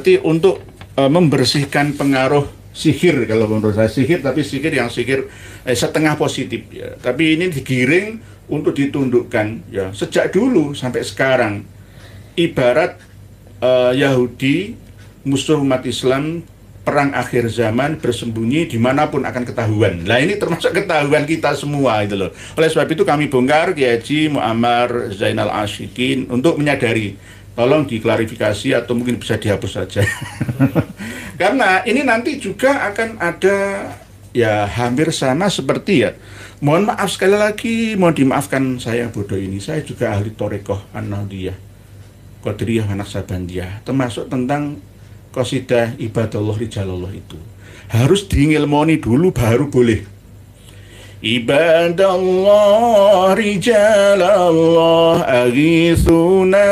berarti untuk membersihkan pengaruh sihir, kalau menurut saya sihir, tapi sihir yang setengah positif ya. Tapi ini digiring untuk ditundukkan ya sejak dulu sampai sekarang. Ibarat Yahudi musuh umat Islam, perang akhir zaman, bersembunyi dimanapun akan ketahuan. Nah ini termasuk ketahuan kita semua itu loh. Oleh sebab itu kami bongkar Kiai Haji Muammar Zainal Ashikin untuk menyadari, tolong diklarifikasi atau mungkin bisa dihapus saja. Karena ini nanti juga akan ada ya hampir sama seperti ya. Mohon maaf sekali lagi, mohon dimaafkan saya bodoh ini. Saya juga ahli Thorekoh An-Nahdiyah, Qadiriyah, Naksabandiyah, termasuk tentang qasidah ibadallah rijalallah itu. Harus diilmoni dulu baru boleh. Ibadallah rijalallah aghithuna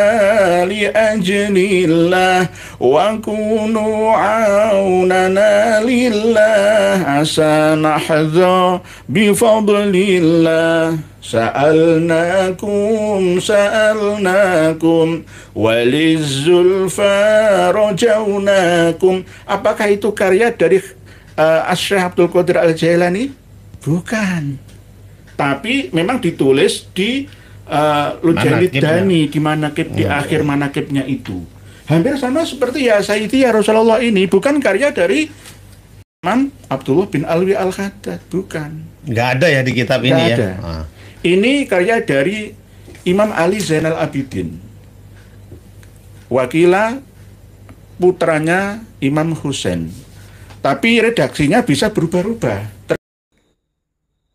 li ajlillah wa kunu aunana lillah asanahza bifadlillah sa'alnakum walizzulfa rajaunakum. Apakah itu karya dari Asy-Syaikh Abdul Qadir Al-Jailani? Bukan, tapi memang ditulis di Lujalid Dani, di manakib, di akhir manakibnya itu. Hampir sama seperti ya Sayyidi ya Rasulullah ini, bukan karya dari Imam Abdullah bin Alwi Al-Khaddad, bukan. Nggak ada ya di kitab ini ya? Ada. Ini karya dari Imam Ali Zainal Abidin, wakila putranya Imam Husain. Tapi redaksinya bisa berubah-ubah.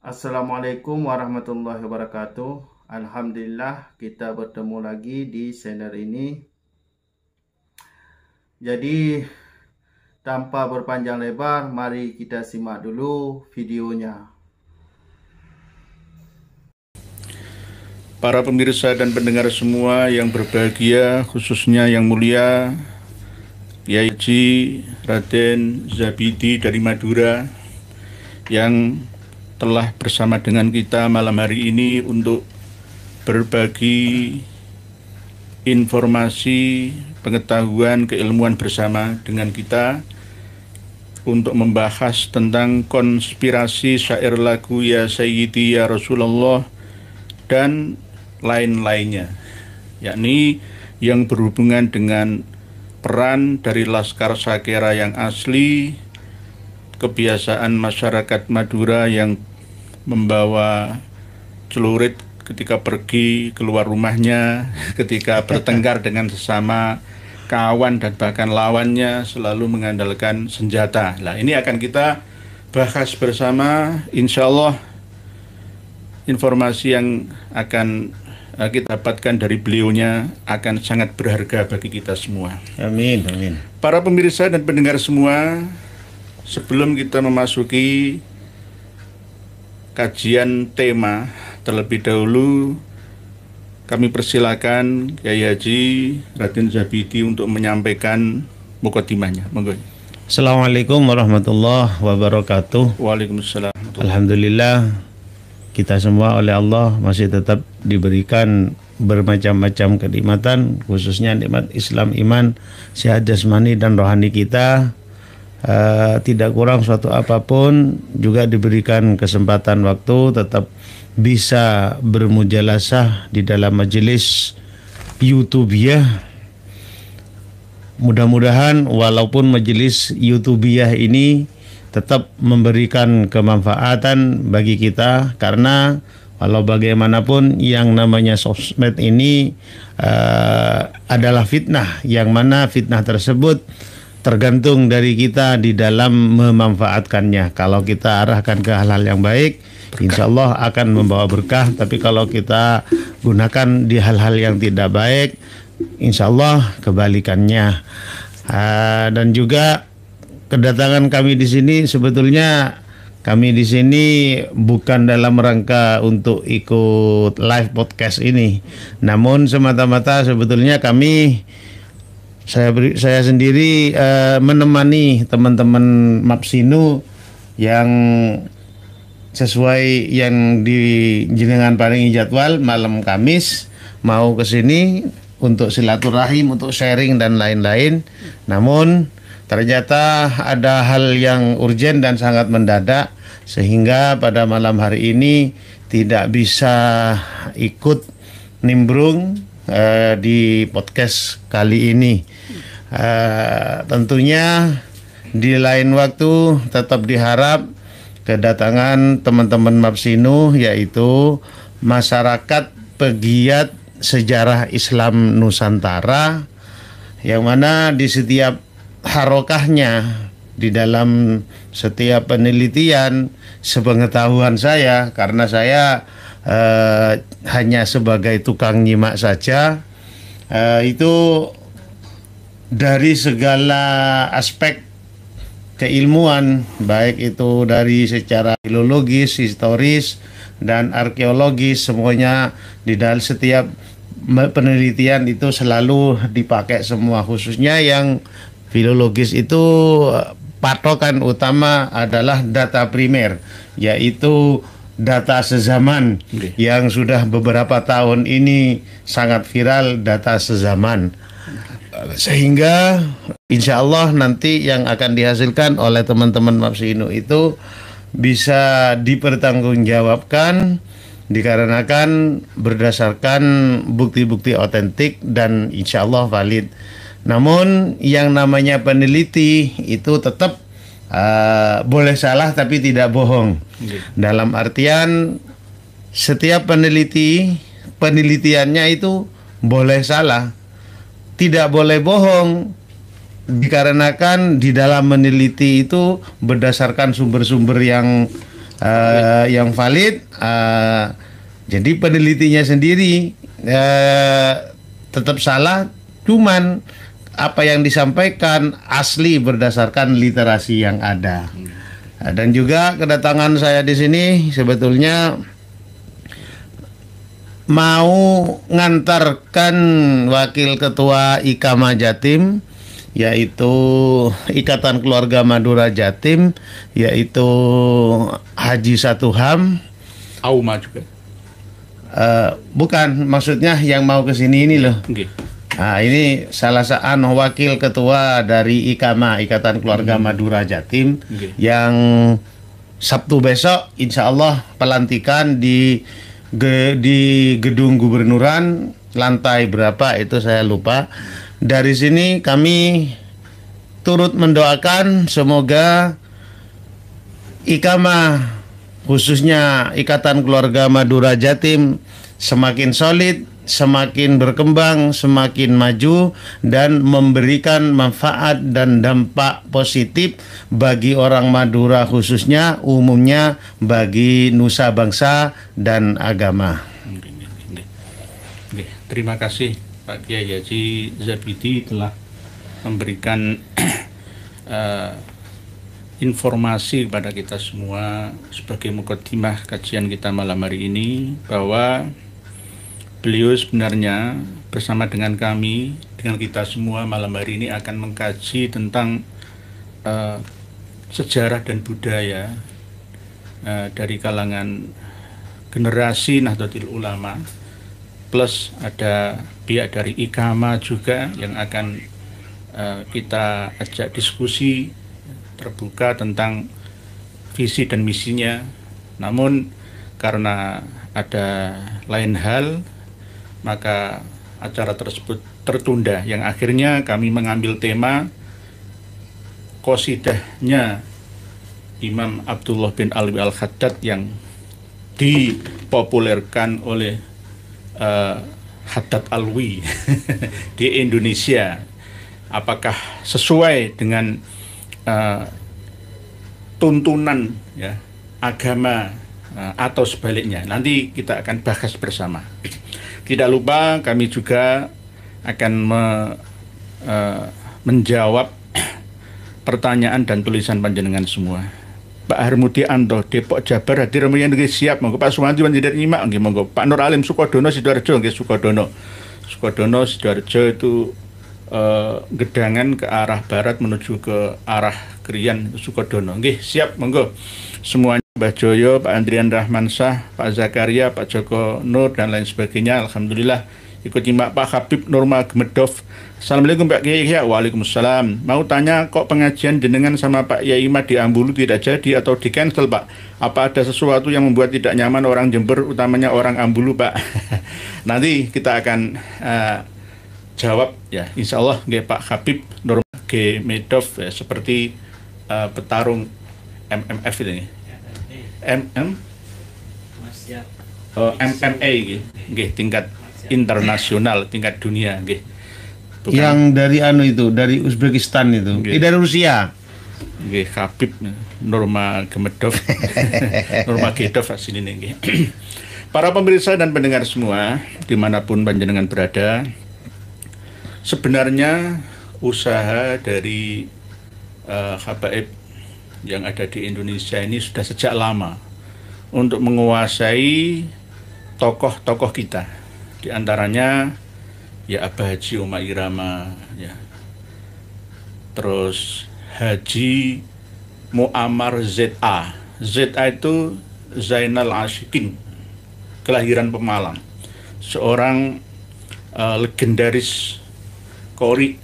Assalamualaikum warahmatullahi wabarakatuh. Alhamdulillah kita bertemu lagi di channel ini. Jadi tanpa berpanjang lebar, mari kita simak dulu videonya. Para pemirsa dan pendengar semua yang berbahagia, khususnya yang mulia Kiai Haji Raden Zabidi dari Madura yang telah bersama dengan kita malam hari ini untuk berbagi informasi, pengetahuan, keilmuan bersama dengan kita untuk membahas tentang konspirasi syair lagu Ya Sayyidi Ya Rasulullah dan lain-lainnya, yakni yang berhubungan dengan peran dari Laskar Sakera yang asli, kebiasaan masyarakat Madura yang membawa celurit ketika pergi keluar rumahnya, ketika bertengkar dengan sesama kawan dan bahkan lawannya selalu mengandalkan senjata. Nah ini akan kita bahas bersama, insya Allah informasi yang akan kita dapatkan dari beliaunya akan sangat berharga bagi kita semua. Amin, amin. Para pemirsa dan pendengar semua, sebelum kita memasuki kajian tema, terlebih dahulu kami persilakan Kiai Haji Raden Zabidi untuk menyampaikan mukadimahnya. Monggo. Assalamualaikum warahmatullahi wabarakatuh. Waalaikumsalam. Alhamdulillah kita semua oleh Allah masih tetap diberikan bermacam-macam kenikmatan, khususnya nikmat Islam, iman, sehat jasmani dan rohani kita. Tidak kurang suatu apapun, juga diberikan kesempatan waktu tetap bisa bermujalasah di dalam majelis YouTube ya. Mudah-mudahan walaupun majelis YouTubiah ini tetap memberikan kemanfaatan bagi kita, karena walau bagaimanapun yang namanya sosmed ini adalah fitnah, yang mana fitnah tersebut tergantung dari kita di dalam memanfaatkannya. Kalau kita arahkan ke hal-hal yang baik, insya Allah akan membawa berkah. Tapi kalau kita gunakan di hal-hal yang tidak baik, insya Allah kebalikannya. Dan juga kedatangan kami di sini, sebetulnya kami di sini bukan dalam rangka untuk ikut live podcast ini, namun semata-mata sebetulnya kami saya sendiri menemani teman-teman Mapsinu yang sesuai yang di jenengan paringi jadwal malam Kamis mau ke sini untuk silaturahim, untuk sharing dan lain-lain. Namun ternyata ada hal yang urgen dan sangat mendadak sehingga pada malam hari ini tidak bisa ikut nimbrung di podcast kali ini. Tentunya di lain waktu tetap diharap kedatangan teman-teman Mapsinu, yaitu masyarakat pegiat sejarah Islam Nusantara, yang mana di setiap harokahnya, di dalam setiap penelitian, sepengetahuan saya, karena saya hanya sebagai tukang nyimak saja, itu dari segala aspek keilmuan, baik itu dari secara filologis, historis, dan arkeologis, semuanya di dalam setiap penelitian itu selalu dipakai semua, khususnya yang filologis itu patokan utama adalah data primer, yaitu data sezaman yang sudah beberapa tahun ini sangat viral, data sezaman. Sehingga insya Allah nanti yang akan dihasilkan oleh teman-teman Mapsinu itu bisa dipertanggungjawabkan dikarenakan berdasarkan bukti-bukti otentik dan insya Allah valid. Namun yang namanya peneliti itu tetap boleh salah tapi tidak bohong. Dalam artian setiap penelitiannya itu boleh salah, tidak boleh bohong, dikarenakan di dalam meneliti itu berdasarkan sumber-sumber yang valid. Jadi penelitinya sendiri tetap salah, cuman apa yang disampaikan asli berdasarkan literasi yang ada. Dan juga kedatangan saya di sini sebetulnya mau ngantarkan wakil ketua IKAMA Jatim, yaitu Ikatan Keluarga Madura Jatim, yaitu Haji Satuham. Auma juga. Bukan, maksudnya yang mau ke sini ini loh. Nah, ini salah seorang wakil ketua dari IKAMA, Ikatan Keluarga Madura Jatim, yang Sabtu besok insya Allah pelantikan di gedung gubernuran, lantai berapa itu saya lupa. Dari sini kami turut mendoakan semoga IKAMA, khususnya Ikatan Keluarga Madura Jatim, semakin solid, semakin berkembang, semakin maju, dan memberikan manfaat dan dampak positif bagi orang Madura, khususnya umumnya bagi nusa bangsa dan agama. Terima kasih Pak Kiai Haji Zabidi telah memberikan informasi kepada kita semua sebagai mukadimah kajian kita malam hari ini, bahwa beliau sebenarnya bersama dengan kami, dengan kita semua malam hari ini akan mengkaji tentang sejarah dan budaya dari kalangan generasi Nahdlatul Ulama, plus ada pihak dari IKAMA juga yang akan kita ajak diskusi terbuka tentang visi dan misinya. Namun karena ada lain hal, maka acara tersebut tertunda, yang akhirnya kami mengambil tema qasidahnya Imam Abdullah bin Alwi Al-Khaddad yang dipopulerkan oleh Haddad Alwi di Indonesia. Apakah sesuai dengan tuntunan ya agama atau sebaliknya? Nanti kita akan bahas bersama. Tidak lupa kami juga akan menjawab pertanyaan dan tulisan panjenengan semua. Pak Harmudi Anto, Depok, Jabar, hadir yang siap. Monggo Pak Suwanti tidak nyimak, monggo Pak Nur Alim Sukodono Sidoarjo, Sukodono Sidoarjo itu gedangan ke arah barat menuju ke arah Krian Sukodono. Siap, monggo semuanya. Mbah Joyo, Pak Andrian Rahmansyah, Pak Zakaria, Pak Joko Nur, dan lain sebagainya. Alhamdulillah Ikut nyimak Pak Habib Nurma Gemedov. Assalamualaikum Pak Kiai. Waalaikumsalam. Mau tanya, kok pengajian jenengan sama Pak Yai Mat di Ambulu tidak jadi atau di cancel Pak? Apa ada sesuatu yang membuat tidak nyaman orang Jember, utamanya orang Ambulu Pak? Nanti kita akan jawab ya, insya Allah Pak Habib Nurma Gemedov ya, seperti petarung MMF ini. MMA gitu, tingkat internasional, tingkat dunia gitu. Yang dari dari Uzbekistan itu, dari Rusia. Nggih, Habib Nurma Gemedov. Nurma Gemedov asline nggih. Para pemirsa dan pendengar semua, dimanapun panjenengan berada, sebenarnya usaha dari habaib yang ada di Indonesia ini sudah sejak lama untuk menguasai tokoh-tokoh kita. Di antaranya ya Abah Haji Omah Irama, ya. Terus Haji Muammar ZA. ZA itu Zainal Ashikin, kelahiran Pemalang. Seorang legendaris qori,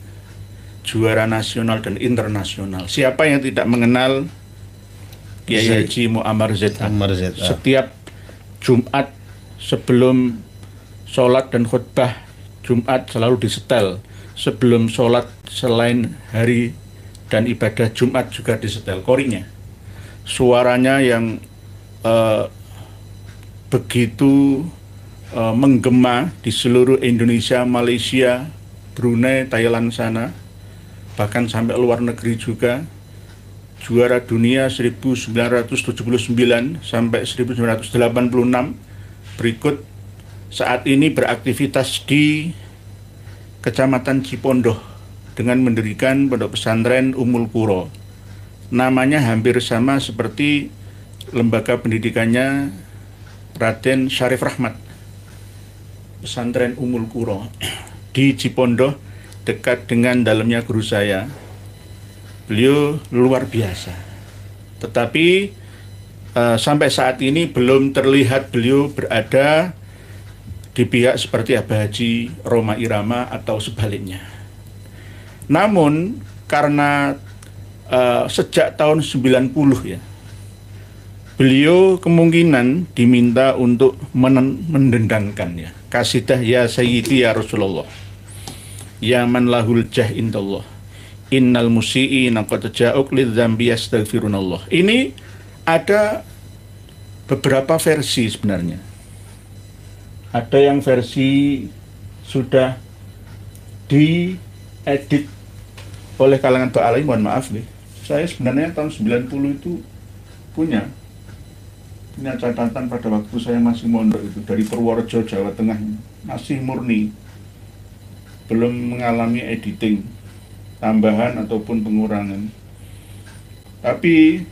juara nasional dan internasional. Siapa yang tidak mengenal Kiai Haji Muammar ZA? Setiap Jumat sebelum sholat dan khutbah Jumat selalu disetel. Sebelum sholat selain hari dan ibadah Jumat juga disetel qorinya. Suaranya yang begitu menggema di seluruh Indonesia, Malaysia, Brunei, Thailand sana, bahkan sampai luar negeri juga. Juara dunia 1979 sampai 1986. Berikut saat ini beraktivitas di Kecamatan Cipondoh dengan mendirikan pondok pesantren Ummul Qura. Namanya hampir sama seperti lembaga pendidikannya Raden Syarif Rahmat, pesantren Ummul Qura di Cipondoh, dekat dengan dalamnya guru saya. Beliau luar biasa, tetapi sampai saat ini belum terlihat beliau berada di pihak seperti Abah Haji Roma Irama atau sebaliknya. Namun karena sejak tahun 90 ya, beliau kemungkinan diminta untuk mendendangkan ya kasidah Ya Sayyidi Ya Rasulullah, Ya man lahul jah indallah, innal musii'ina qad ja'uk lidzambi yastaghfirunallah. Ini ada beberapa versi sebenarnya. Ada yang versi sudah diedit oleh kalangan Ba'alai, mohon maaf nih. Saya sebenarnya tahun 90 itu punya catatan pada waktu saya masih mondok itu, dari Purworejo, Jawa Tengah, masih murni, belum mengalami editing tambahan ataupun pengurangan. Tapi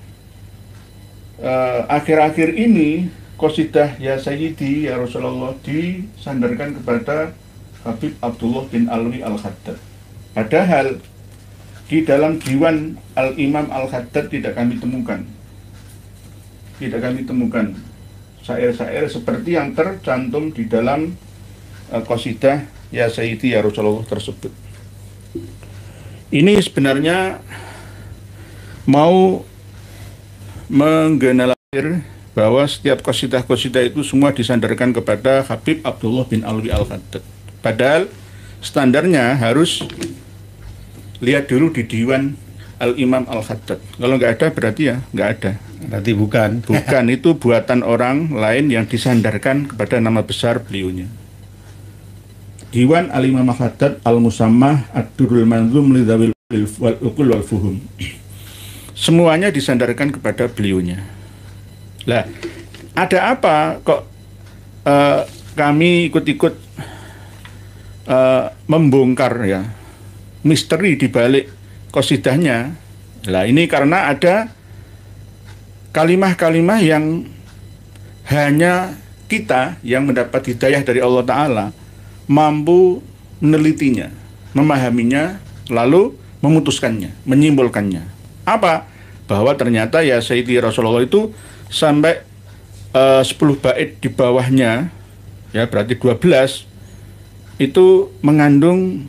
akhir-akhir ini qasidah Ya Sayyidi Ya Rasulullah disandarkan kepada Habib Abdullah bin Alwi Al-Khaddad. Padahal di dalam diwan Al-Imam Al-Khaddad tidak kami temukan syair-syair seperti yang tercantum di dalam qasidah Ya Sayyidi Ya Rasulullah tersebut. Ini sebenarnya mau menggeneralisir bahwa setiap qasidah-qasidah itu semua disandarkan kepada Habib Abdullah bin Alwi Al-Khaddad. Padahal standarnya harus lihat dulu di diwan Al-Imam Al-Khaddad. Kalau nggak ada berarti ya nggak ada. Berarti bukan. Bukan, itu buatan orang lain yang disandarkan kepada nama besar beliaunya. Diwan Al-Imam Al-Khaddad Al-Musammah Ad-Durrul Manzum Lidzawil Uqul wal Fuhum. Semuanya disandarkan kepada beliaunya. Lah, ada apa kok kami ikut-ikut membongkar ya misteri di balik qasidahnya? Lah, ini karena ada kalimah-kalimah yang hanya kita yang mendapat hidayah dari Allah Ta'ala mampu menelitinya, memahaminya, lalu memutuskannya, menyimpulkannya. Apa? Bahwa ternyata Ya Sayyidi Rasulullah itu sampai 10 bait di bawahnya, ya berarti 12, itu mengandung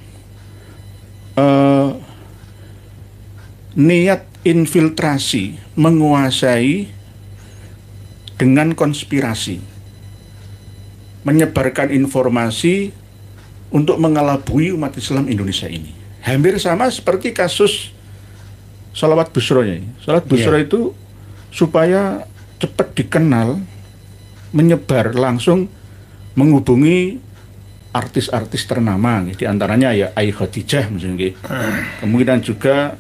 niat infiltrasi, menguasai dengan konspirasi, menyebarkan informasi untuk mengelabui umat Islam Indonesia ini. Hampir sama seperti kasus Sholawat Busronya. Sholawat Busro itu supaya cepat dikenal, menyebar, langsung menghubungi artis-artis ternama, di antaranya ya Ai Khadijah misalnya. Kemudian juga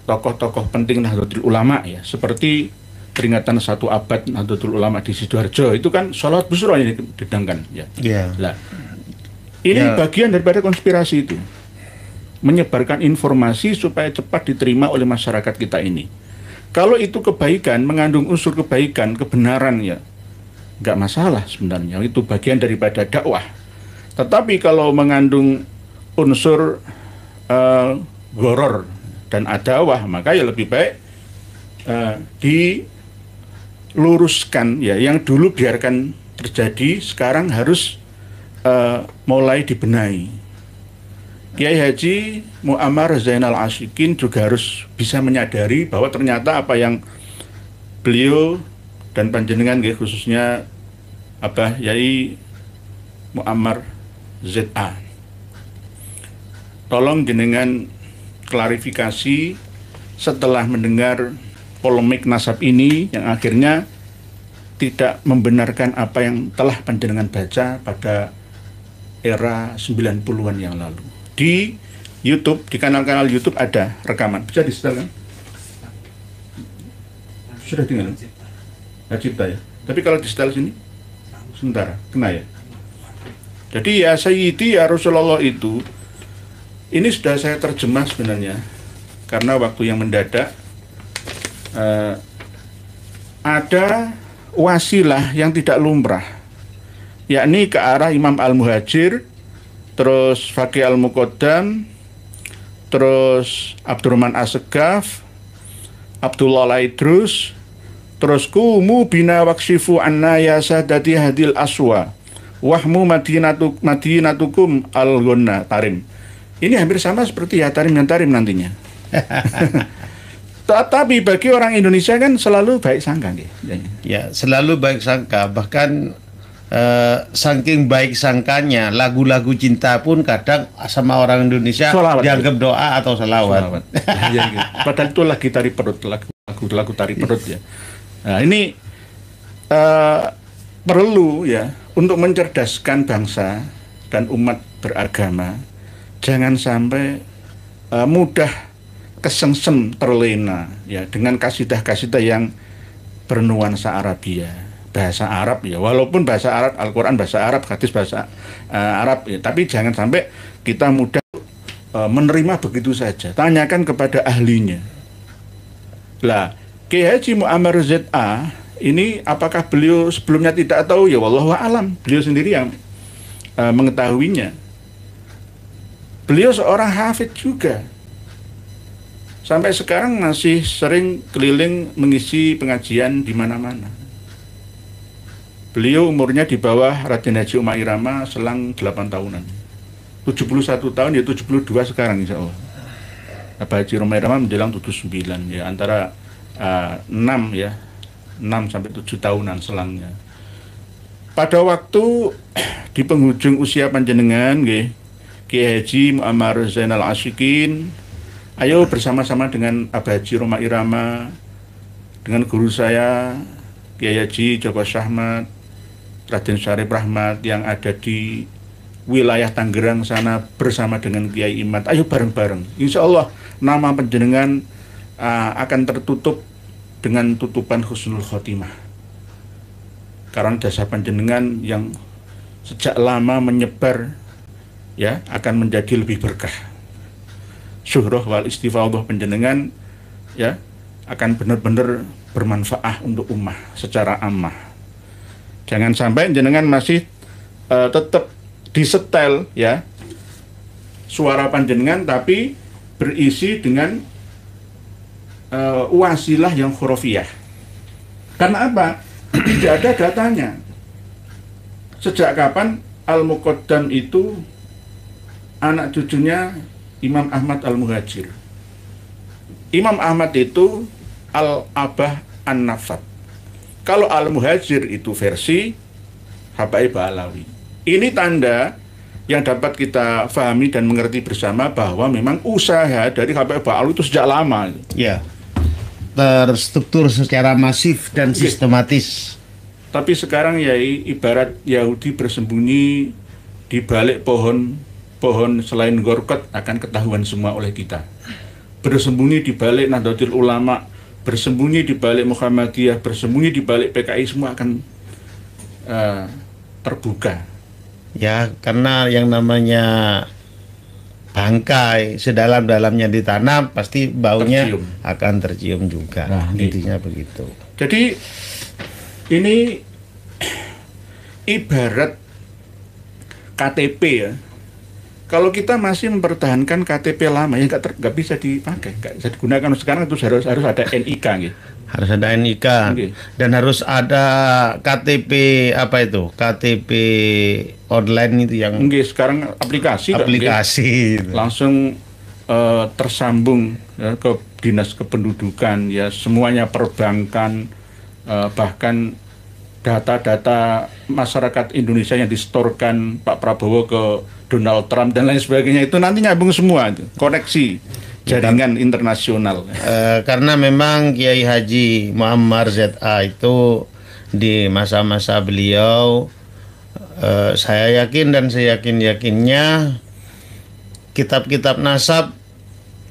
tokoh-tokoh penting Nahdlatul Ulama ya, seperti peringatan 1 abad Nahdlatul Ulama di Sidoarjo, itu kan Sholawat Busro yang didangkan ya. Nah, ini bagian daripada konspirasi itu, menyebarkan informasi supaya cepat diterima oleh masyarakat kita ini. Kalau itu kebaikan, mengandung unsur kebaikan, kebenaran ya, nggak masalah sebenarnya, itu bagian daripada dakwah. Tetapi kalau mengandung unsur goror dan adawah, maka ya lebih baik diluruskan ya. Yang dulu biarkan terjadi, sekarang harus mulai dibenahi. Kiai Haji Muammar Zainal Ashikin juga harus bisa menyadari bahwa ternyata apa yang beliau dan panjenengan khususnya Abah Yai Muammar ZA, tolong jenengan klarifikasi setelah mendengar polemik nasab ini yang akhirnya tidak membenarkan apa yang telah panjenengan baca pada era 90-an yang lalu. Di YouTube, di kanal-kanal YouTube ada rekaman. Bisa di-setel kan? Sudah tinggal? Nggak cipta ya? Tapi kalau di-setel sini? Sementara, kena ya? Jadi ya Sayyidi ya Rasulullah itu, ini sudah saya terjemah sebenarnya, karena waktu yang mendadak. Ada wasilah yang tidak lumrah, yakni ke arah Imam Al-Muhajir, terus Faqih Al-Muqaddam, terus Abdurrahman As-Segaf, Abdullah Al-Idrus, terus kumu bina waksifu anna ya sadati hadil aswa wahmu madinatukum al-ghonna tarim. Ini hampir sama seperti ya tarim dan tarim nantinya. Tapi bagi orang Indonesia kan selalu baik sangka. Ya, selalu baik sangka, bahkan saking baik sangkanya, lagu-lagu cinta pun kadang sama orang Indonesia sholawat, dianggap doa atau selawat. Ya, gitu. Padahal itu lagi tari perut, lagu tari perut ya. Nah, ini perlu ya untuk mencerdaskan bangsa dan umat beragama, jangan sampai mudah kesengsem terlena ya dengan kasidah-kasidah yang bernuansa Arabia. Bahasa Arab ya, walaupun bahasa Arab, Al-Quran bahasa Arab, hadis bahasa Arab ya, tapi jangan sampai kita mudah menerima begitu saja. Tanyakan kepada ahlinya. Lah, Kiai Haji Muammar ZA ini apakah beliau sebelumnya tidak tahu? Ya wallahu a'lam, beliau sendiri yang mengetahuinya. Beliau seorang hafidz juga. Sampai sekarang masih sering keliling mengisi pengajian di mana-mana. Beliau umurnya di bawah Raden Haji Umar Irama selang 8 tahunan. 71 tahun ya 72 sekarang insya Allah. Abah Haji Umar Irama menjelang 79 ya, antara 6 sampai 7 tahunan selangnya. Pada waktu di penghujung usia panjenengan Kiai Haji Muammar Zainal Ashikin, ayo bersama-sama dengan Abah Haji Umar Irama, dengan guru saya Kiai Haji Joko Syahmat, Raden Syarif Rahmat yang ada di wilayah Tangerang sana bersama dengan Kiai Imad. Ayo bareng-bareng. Insya Allah nama panjenengan akan tertutup dengan tutupan husnul khotimah. Karena jasa panjenengan yang sejak lama menyebar ya akan menjadi lebih berkah. Syuhrah wal istifadah panjenengan ya akan benar-benar bermanfaat untuk ummah secara ammah. Jangan sampai jenengan masih tetap disetel ya suara panjenengan tapi berisi dengan wasilah yang hurufiyah. Karena apa? Tidak ada datanya. sejak kapan Al-Muqaddam itu anak cucunya Imam Ahmad Al-Muhajir. Imam Ahmad itu Al-Abah An-Nafat. Kalau Al-Muhajir itu versi Habaib Alawi. Ini tanda yang dapat kita fahami dan mengerti bersama bahwa memang usaha dari Habaib Alawi itu sejak lama. Ya, terstruktur secara masif dan sistematis. Tapi sekarang ya ibarat Yahudi bersembunyi di balik pohon selain Gorkot akan ketahuan semua oleh kita. Bersembunyi di balik Nahdlatul Ulama, bersembunyi di balik Muhammadiyah, bersembunyi di balik PKI, semua akan terbuka. Ya, karena yang namanya bangkai sedalam-dalamnya ditanam pasti baunya akan tercium juga. Nah, intinya begitu. Jadi ini ibarat KTP ya. Kalau kita masih mempertahankan KTP lama ya nggak bisa dipakai, nggak bisa digunakan. Sekarang itu harus ada NIK gitu. Harus ada NIK dan harus ada KTP apa itu? KTP online itu yang sekarang aplikasi gitu. Langsung tersambung ya, ke dinas kependudukan ya, semuanya perbankan, bahkan data-data masyarakat Indonesia yang distorkan Pak Prabowo ke Donald Trump dan lain sebagainya itu nanti nyambung semua itu, koneksi jaringan internasional. Karena memang Kiai Haji Muammar ZA itu di masa-masa beliau, saya yakin dan saya yakinnya kitab-kitab nasab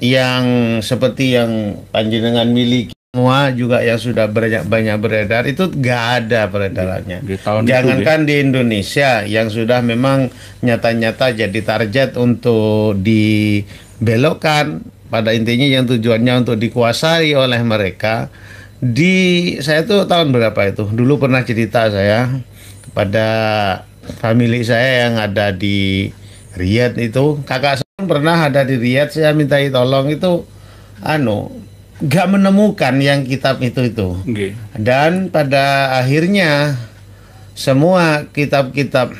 yang seperti yang panjenengan miliki semua juga yang sudah banyak beredar itu gak ada peredarannya. Jangankan di Indonesia yang sudah memang nyata-nyata jadi target untuk dibelokkan, pada intinya yang tujuannya untuk dikuasai oleh mereka. Saya tuh tahun berapa itu dulu pernah cerita saya kepada famili saya yang ada di Riyadh itu, kakak saya pernah ada di Riyadh, saya mintai tolong itu gak menemukan yang kitab itu. Dan pada akhirnya semua kitab-kitab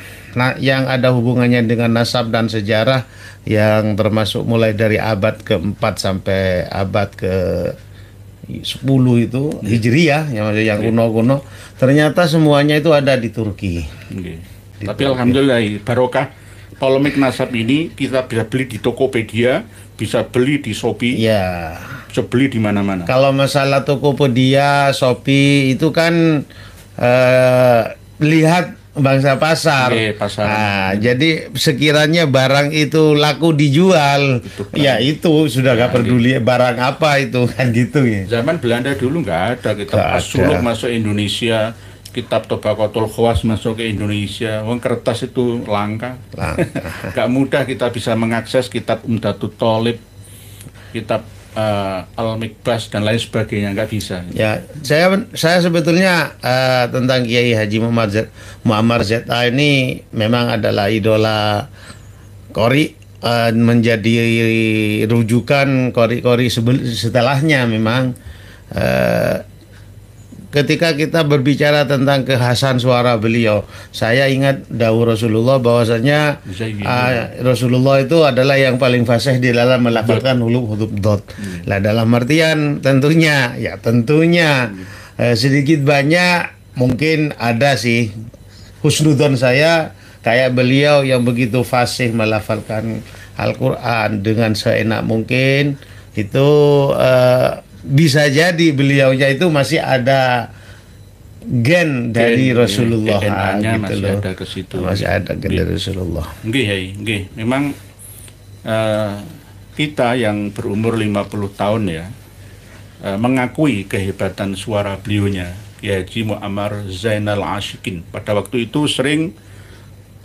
yang ada hubungannya dengan nasab dan sejarah yang termasuk mulai dari abad ke-4 sampai abad ke-10 itu Hijriyah yang kuno-kuno, ternyata semuanya itu ada di Turki. Tapi alhamdulillah barokah polemik nasab ini kita bisa beli di Tokopedia, bisa beli di Shopee. Ya. Bisa beli di mana-mana. Kalau masalah Tokopedia, Shopee itu kan lihat bangsa pasar. Nah, jadi sekiranya barang itu laku dijual, ya itu sudah gak peduli barang apa itu kan gitu ya. Zaman Belanda dulu nggak ada kitab As-Suluk masuk Indonesia, kitab Tobaqatul Khawas masuk ke Indonesia. Kertas itu langka. Gak mudah kita bisa mengakses kitab Umdatul Thalib, kitab Al-Mikbas dan lain sebagainya, nggak bisa. Ya, saya sebetulnya tentang Kiai Haji Muammar ZA ini memang adalah idola Qori, menjadi rujukan Qori setelahnya memang. Ketika kita berbicara tentang kekhasan suara beliau, saya ingat dawuh Rasulullah bahwasanya Rasulullah itu adalah yang paling fasih di dalam melafalkan huruf dot. Lah dalam artian tentunya sedikit banyak mungkin ada sih husnudzon saya kayak beliau yang begitu fasih melafalkan Al-Quran dengan seenak mungkin itu. Bisa jadi beliaunya itu masih ada gen dari Rasulullah, DNA gitu masih loh. ada ke situ. Masih ada gen dari Rasulullah. Nggih. Memang kita yang berumur 50 tahun ya mengakui kehebatan suara beliaunya, Kiai Haji Muammar Zainal Ashikin. Pada waktu itu sering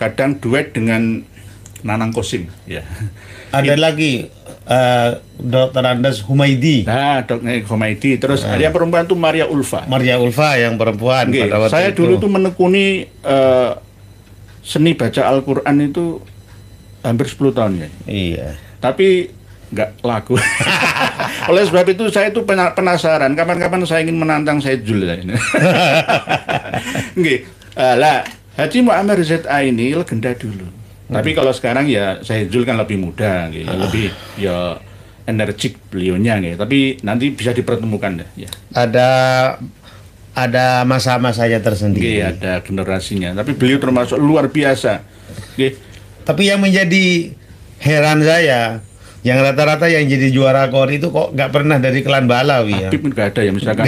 kadang duet dengan Nanang Qasim ya. Ada lagi Dr. Andes Humaydi. Dr. Humaydi. Terus ada yang perempuan tuh Maria Ulfa. Maria Ulfa yang perempuan pada waktu saya itu. dulu tuh menekuni seni baca Al-Quran itu hampir 10 tahun ya. Iya. Tapi nggak laku. Oleh sebab itu saya tuh penasaran kapan-kapan saya ingin menantang Said Jul ini. Haji Muammar ZA ini legenda dulu. Tapi kalau sekarang ya Zul kan lebih muda, gitu, lebih ya energik beliaunya, gitu. Tapi nanti bisa dipertemukan deh. Ya. Ada masa-masanya tersendiri. Ada generasinya. Tapi beliau termasuk luar biasa. Tapi yang menjadi heran saya, yang rata-rata yang jadi juara KORI itu kok nggak pernah dari klan Balawi ya? Habib nggak ada ya, misalkan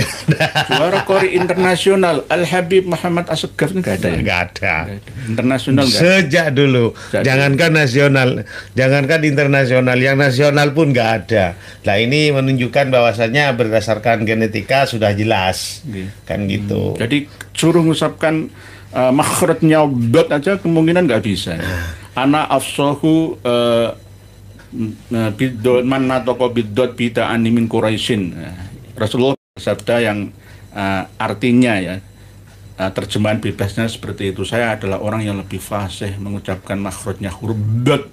juara KORI internasional Al Habib Muhammad Assegaf nggak ada ya? Nggak ada. Internasional nggak ada. Sejak dulu, jangankan nasional, jangankan internasional, yang nasional pun nggak ada. Nah ini menunjukkan bahwasannya berdasarkan genetika sudah jelas, kan gitu. Jadi suruh mengucapkan makhrajnya dot aja kemungkinan nggak bisa. Ana afsahu bidot mana toko bidot bida animin Quraisyin. Rasulullah bersabda yang artinya ya, terjemahan bebasnya seperti itu. Saya adalah orang yang lebih fasih mengucapkan makhrajnya huruf dot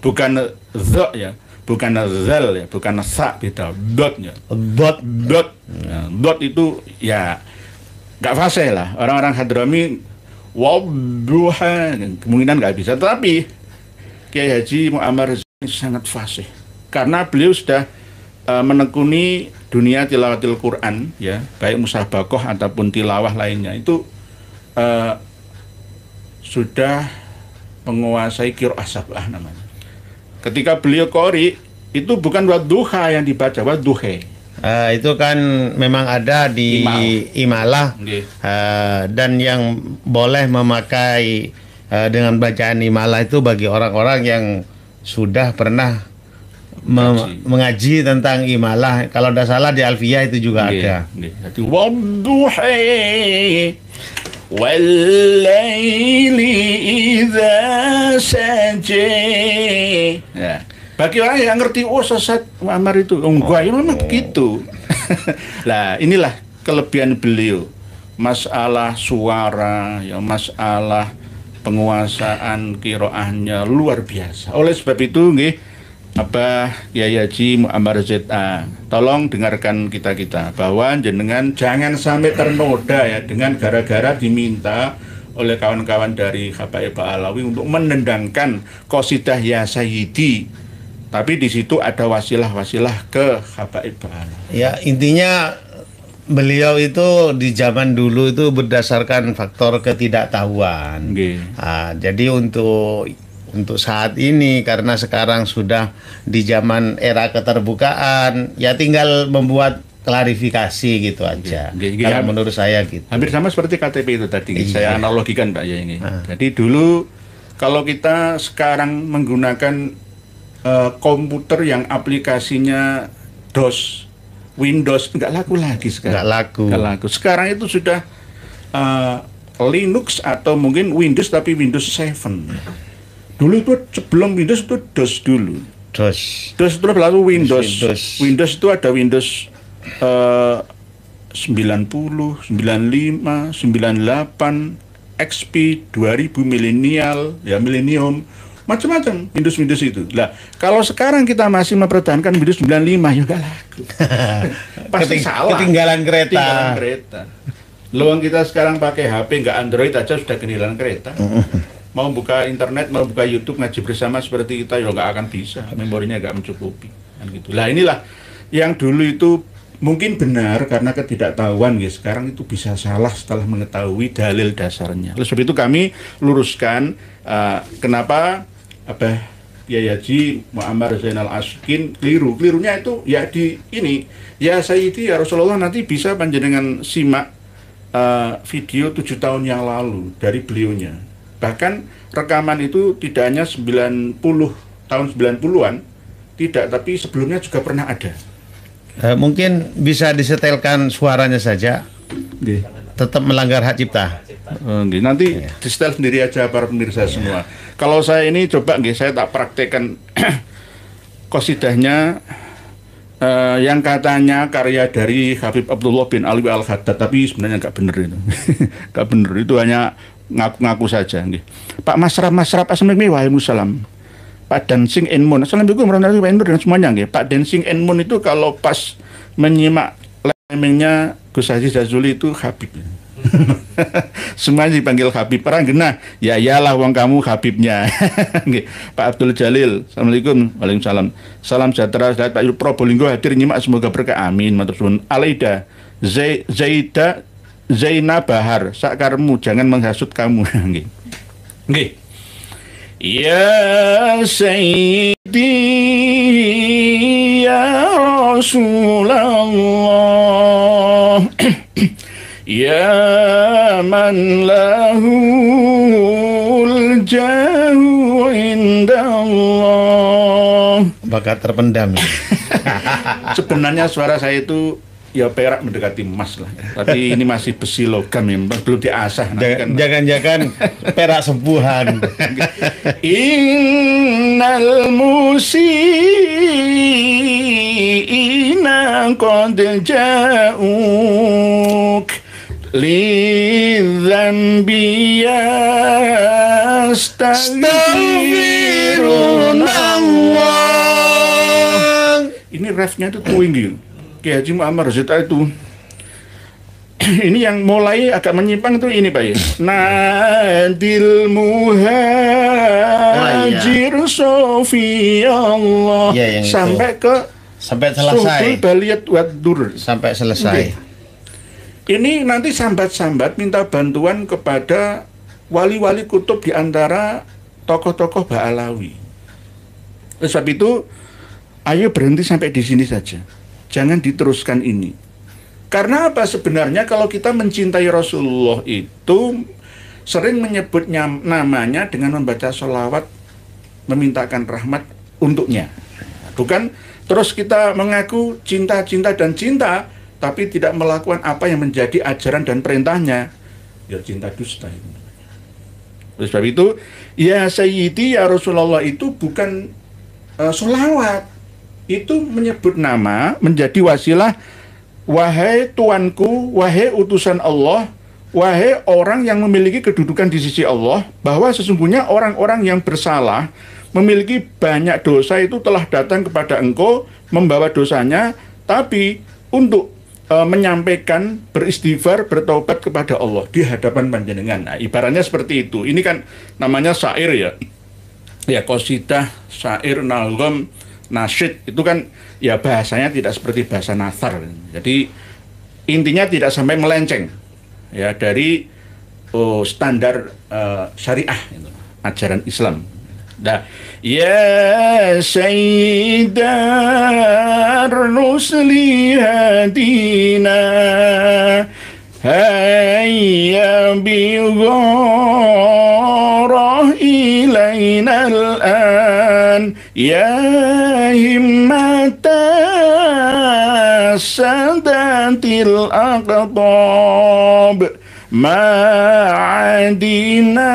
bukan za ya, bukan zal ya, bukan sa, beda dotnya. Dot dot itu ya nggak fasih lah. Orang-orang Hadrami wadduha kemungkinan nggak bisa. Tapi Kiai Haji Muammar sangat fasih karena beliau sudah menekuni dunia tilawatil Quran ya, baik musabaqah ataupun tilawah lainnya itu sudah menguasai qiraah sab'ah namanya. Ketika beliau qori itu bukan wadduha yang dibaca, wadduhe. Itu kan memang ada di imalah, dan yang boleh memakai dengan bacaan imalah itu bagi orang-orang yang sudah pernah mengaji tentang imalah. Kalau tidak salah di Alfiyah itu juga ada. Wadduhi wal-laili idza saja. Ya. Bagi orang yang ngerti, oh sesat Muammar itu, enggak, ya memang begitu. Lah inilah kelebihan beliau. Masalah suara, ya masalah penguasaan qiraahnya luar biasa. Oleh sebab itu nggih, Kiai Haji Muammar ZA, tolong dengarkan kita bahwa jenengan jangan sampai ternoda ya dengan gara-gara diminta oleh kawan-kawan dari Habaib Alawi untuk menendangkan qasidah Ya Sayyidi. Tapi di situ ada wasilah-wasilah ke Habaib Alawi. Ya, intinya beliau itu di zaman dulu itu berdasarkan faktor ketidaktahuan. Jadi untuk saat ini karena sekarang sudah di zaman era keterbukaan, ya tinggal membuat klarifikasi gitu aja. Kalau menurut saya gitu. Hampir sama seperti KTP itu tadi. Saya analogikan Pak ya ini. Jadi dulu kalau kita sekarang menggunakan komputer yang aplikasinya DOS, Windows nggak laku lagi sekarang. Nggak laku. Sekarang itu sudah Linux atau mungkin Windows tapi Windows 7. Dulu itu sebelum Windows itu DOS dulu. DOS itu lalu Windows. Windows itu ada Windows 90, 95, 98, XP, 2000 milenium, macam-macam Windows itu. Lah, kalau sekarang kita masih mempertahankan Windows 95 ya enggak laku. Pasti salah. Ketinggalan kereta. Luang kita sekarang pakai HP enggak Android aja sudah ketinggalan kereta. Mau buka internet, mau buka YouTube ngaji bersama seperti kita ya enggak akan bisa. Memorinya enggak mencukupi. Kan gitu. Lah inilah yang dulu itu mungkin benar karena ketidaktahuan ya, sekarang itu bisa salah setelah mengetahui dalil dasarnya. Oleh sebab itu kami luruskan kenapa Kiai Haji Muammar Zainal Askin kelirunya itu ya di ini ya Sayyidi ya Rasulullah. Nanti bisa panjenengan simak video 7 tahun yang lalu dari beliaunya. Bahkan rekaman itu tidak hanya 90 tahun 90-an tidak, tapi sebelumnya juga pernah ada. Mungkin bisa disetelkan suaranya saja. Tetap melanggar hak cipta. Nanti disetel sendiri aja para pemirsa semua. Kalau saya ini coba saya tak praktekkan qasidahnya yang katanya karya dari Habib Abdullah bin Alwi Al-Haddad, tapi sebenarnya nggak benar itu. Nggak benar, itu hanya ngaku-ngaku saja. Pak Masraf Assalamualaikum waalaikumsalam. Pak Dancing Enmun, Assalamualaikum warahmatullahi wabarakatuh dan semuanya. Pak Dancing Enmun itu kalau pas menyimak lemengnya Gus Haji Jazuli itu Habib. Semuanya dipanggil Habib. Perang genah, ya iyalah wong kamu Habibnya. Nggih. Pak Abdul Jalil, Assalamualaikum. Waalaikumsalam. Salam sejahtera, Pak Probolinggo hadir nyimak, semoga berkah, amin. Matur suwun. Alaida, Zaina Bahar, sakarmu jangan menghasut kamu. Nggih. Nggih. Ya Sayyidi ya Rasulullah ya man lahul jahu indallah. Bakat terpendam. Sebenarnya suara saya itu ya perak mendekati emas lah. Tapi ini masih besi logam ya, belum diasah. Jangan-jangan perak sembuhan. Innal musiina qad ja'uk lidzanbi yastaghfirunallah. Ini refnya itu tinggi. Kiai Haji Muammar Zeta itu ini yang mulai agak menyimpang tuh ini Pak ya. Nadil muhajir Sofiyallah ya, sampai selesai. Baliyat wadur sampai selesai. Ini nanti sambat-sambat minta bantuan kepada wali-wali kutub di antara tokoh-tokoh Ba'alawi. Oleh sebab itu, ayo berhenti sampai di sini saja. Jangan diteruskan ini. Karena apa sebenarnya kalau kita mencintai Rasulullah itu sering menyebut namanya dengan membaca sholawat, memintakan rahmat untuknya. Bukan terus kita mengaku cinta, tapi tidak melakukan apa yang menjadi ajaran dan perintahnya. Ya cinta dusta itu. Oleh sebab itu, ya Sayyidi ya Rasulullah itu bukan sholawat. Itu menyebut nama, menjadi wasilah, wahai tuanku, wahai utusan Allah, wahai orang yang memiliki kedudukan di sisi Allah, bahwa sesungguhnya orang-orang yang bersalah, memiliki banyak dosa itu telah datang kepada engkau, membawa dosanya, tapi untuk menyampaikan, beristighfar, bertaubat kepada Allah di hadapan panjenengan. Nah, ibaratnya seperti itu. Ini kan namanya syair ya. Ya, qasidah, syair, naghm, nasyid itu kan ya bahasanya tidak seperti bahasa nathar. Jadi intinya tidak sampai melenceng ya dari standar syariah itu, ajaran Islam. Nah, ya Sayyidar Rusli hadina hayya bigharah ilaina al-an ya himmata sadatil aqtab ma'adina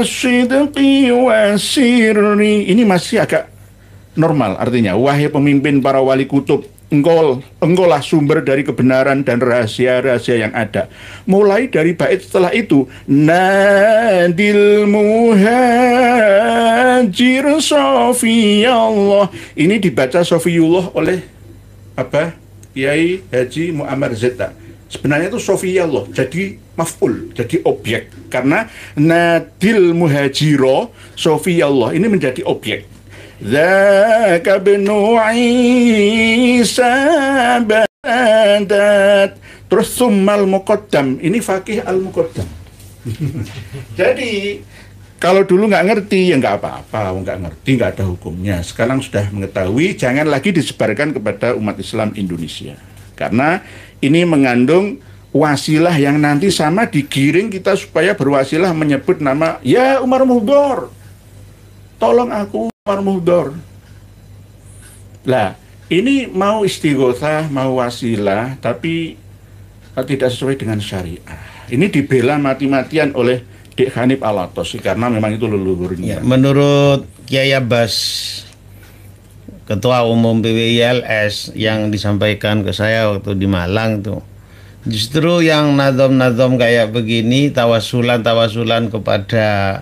sidqi wa sirri. Ini masih agak normal artinya. Wahai pemimpin para wali kutub, engkaulah sumber dari kebenaran dan rahasia-rahasia yang ada. Mulai dari bait setelah itu, nadil muhajir Sofiyallah. Ini dibaca Sofiyullah oleh apa? Kiai Haji Muammar Zeta. Sebenarnya itu Sofiyallah, jadi maf'ul, jadi objek. Karena nadil muhajiro Sofiyallah ini menjadi objek. Dzaka ibnu Isa badat. Terus summal muqaddam, ini Faqih al-Muqaddam. Jadi kalau dulu nggak ngerti ya nggak apa-apa, nggak ngerti nggak ada hukumnya. Sekarang sudah mengetahui, jangan lagi disebarkan kepada umat Islam Indonesia. Karena ini mengandung wasilah yang nanti sama digiring kita supaya berwasilah menyebut nama, ya Umar Muhdor, tolong aku Umar Muhdor. Lah, ini mau istighosah, mau wasilah, tapi tidak sesuai dengan syariah. Ini dibela mati-matian oleh Dek Hanif Al-Atosi karena memang itu leluhurnya. Ya, menurut Kiai Abbas, Ketua Umum PWILS, yang disampaikan ke saya waktu di Malang tuh, justru yang nadom-nadom kayak begini, tawasulan kepada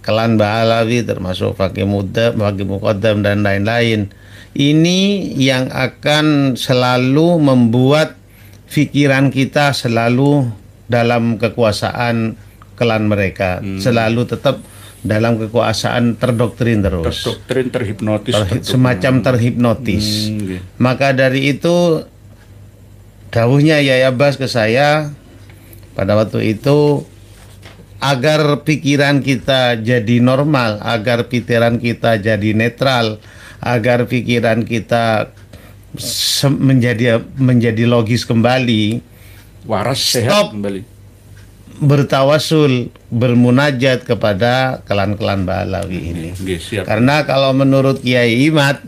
kelan Ba'alawi termasuk Faqih Muqaddam dan lain-lain, ini yang akan selalu membuat pikiran kita selalu dalam kekuasaan klan mereka, selalu tetap dalam kekuasaan terdoktrin terus. Terdoktrin, terhipnotis. Semacam terhipnotis. Maka dari itu dawuhnya Yai Abbas ke saya pada waktu itu, agar pikiran kita jadi normal, agar pikiran kita jadi netral, agar pikiran kita menjadi logis kembali, waras, sehat kembali, bertawasul, bermunajat kepada klan-klan Ba'alawi ini. Karena kalau menurut Kiai Imad,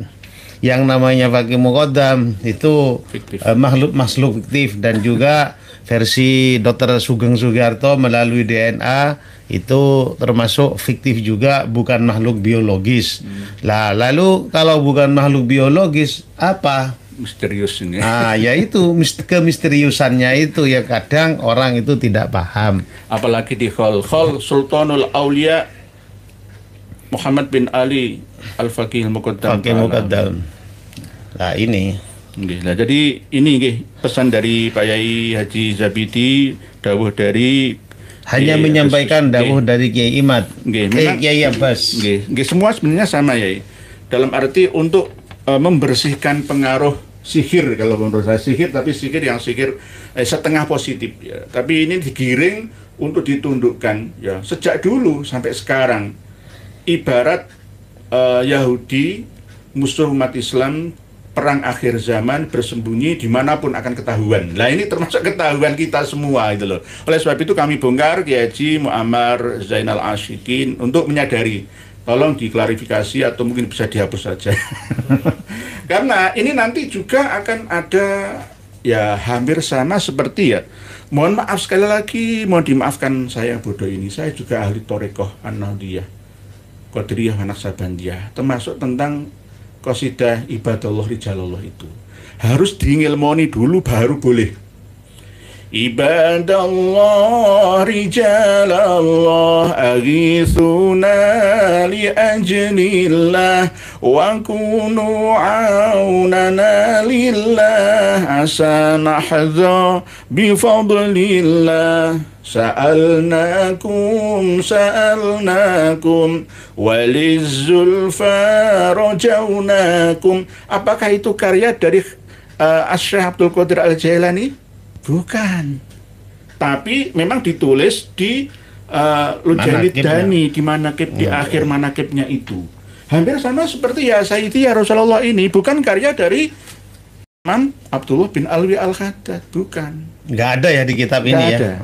yang namanya Fakih Muqaddam itu makhluk fiktif, dan juga versi Dr. Sugeng Sugiarto melalui DNA itu termasuk fiktif juga, bukan makhluk biologis. Lah, lalu kalau bukan makhluk biologis apa? Misterius ini. Yaitu kemisteriusannya itu ya kadang orang itu tidak paham. Apalagi di Khol Sultanul Aulia Muhammad bin Ali Al-Faqih Al-Muqaddam. Nah ini. Nah, jadi ini pesan dari Pak Yai Haji Zabidi, dawuh dari hanya menyampaikan dawuh dari Kiai Imad, Kiai Abbas. Semua sebenarnya sama ya. Dalam arti untuk membersihkan pengaruh sihir, kalau menurut saya sihir, tapi sihir yang setengah positif ya. Tapi ini digiring untuk ditundukkan ya sejak dulu sampai sekarang. Ibarat Yahudi musuh umat Islam, perang akhir zaman, bersembunyi dimanapun akan ketahuan. Nah ini termasuk ketahuan kita semua itu loh. Oleh sebab itu kami bongkar Kiai Haji Muammar Zainal Ashikin untuk menyadari, tolong diklarifikasi atau mungkin bisa dihapus saja. Karena ini nanti juga akan ada ya hampir sama seperti ya. Mohon maaf sekali lagi, mohon dimaafkan saya bodoh ini. Saya juga ahli Thorekoh An-Nahdiyah, Qadiriyah, Naksabandiyah, termasuk tentang qasidah ibadallah rijalallah itu harus diilmoni dulu baru boleh. Ibadallah rijalallah aghithuna li ajlillah wa kunu aunana lillah asanahza bifadlillah sa'alnakum walizzulfa rajaunakum. Apakah itu karya dari Asy-Syaikh Abdul Qadir Al-Jailani? Bukan. Tapi memang ditulis di Lujalidani, di manakib, di akhir manakibnya itu. Hampir sama seperti ya Sayyidi ya Rasulullah ini, bukan karya dari Imam Abdullah bin Alwi Al-Khaddad, bukan. Nggak ada ya di kitab ini ya.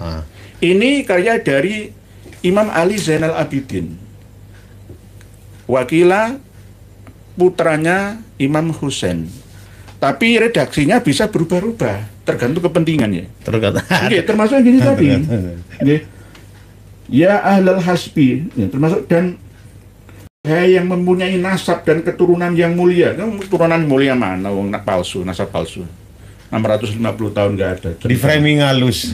Ini karya dari Imam Ali Zainal Abidin, wakila putranya Imam Husain. Tapi redaksinya bisa berubah-ubah, tergantung kepentingannya. Termasuk yang gini tadi. Ya ahlal hasbi, ya, termasuk dan yang mempunyai nasab dan keturunan yang mulia. Keturunan mulia mana? Wong palsu, nasab palsu. 650 tahun nggak ada. Di framing halus.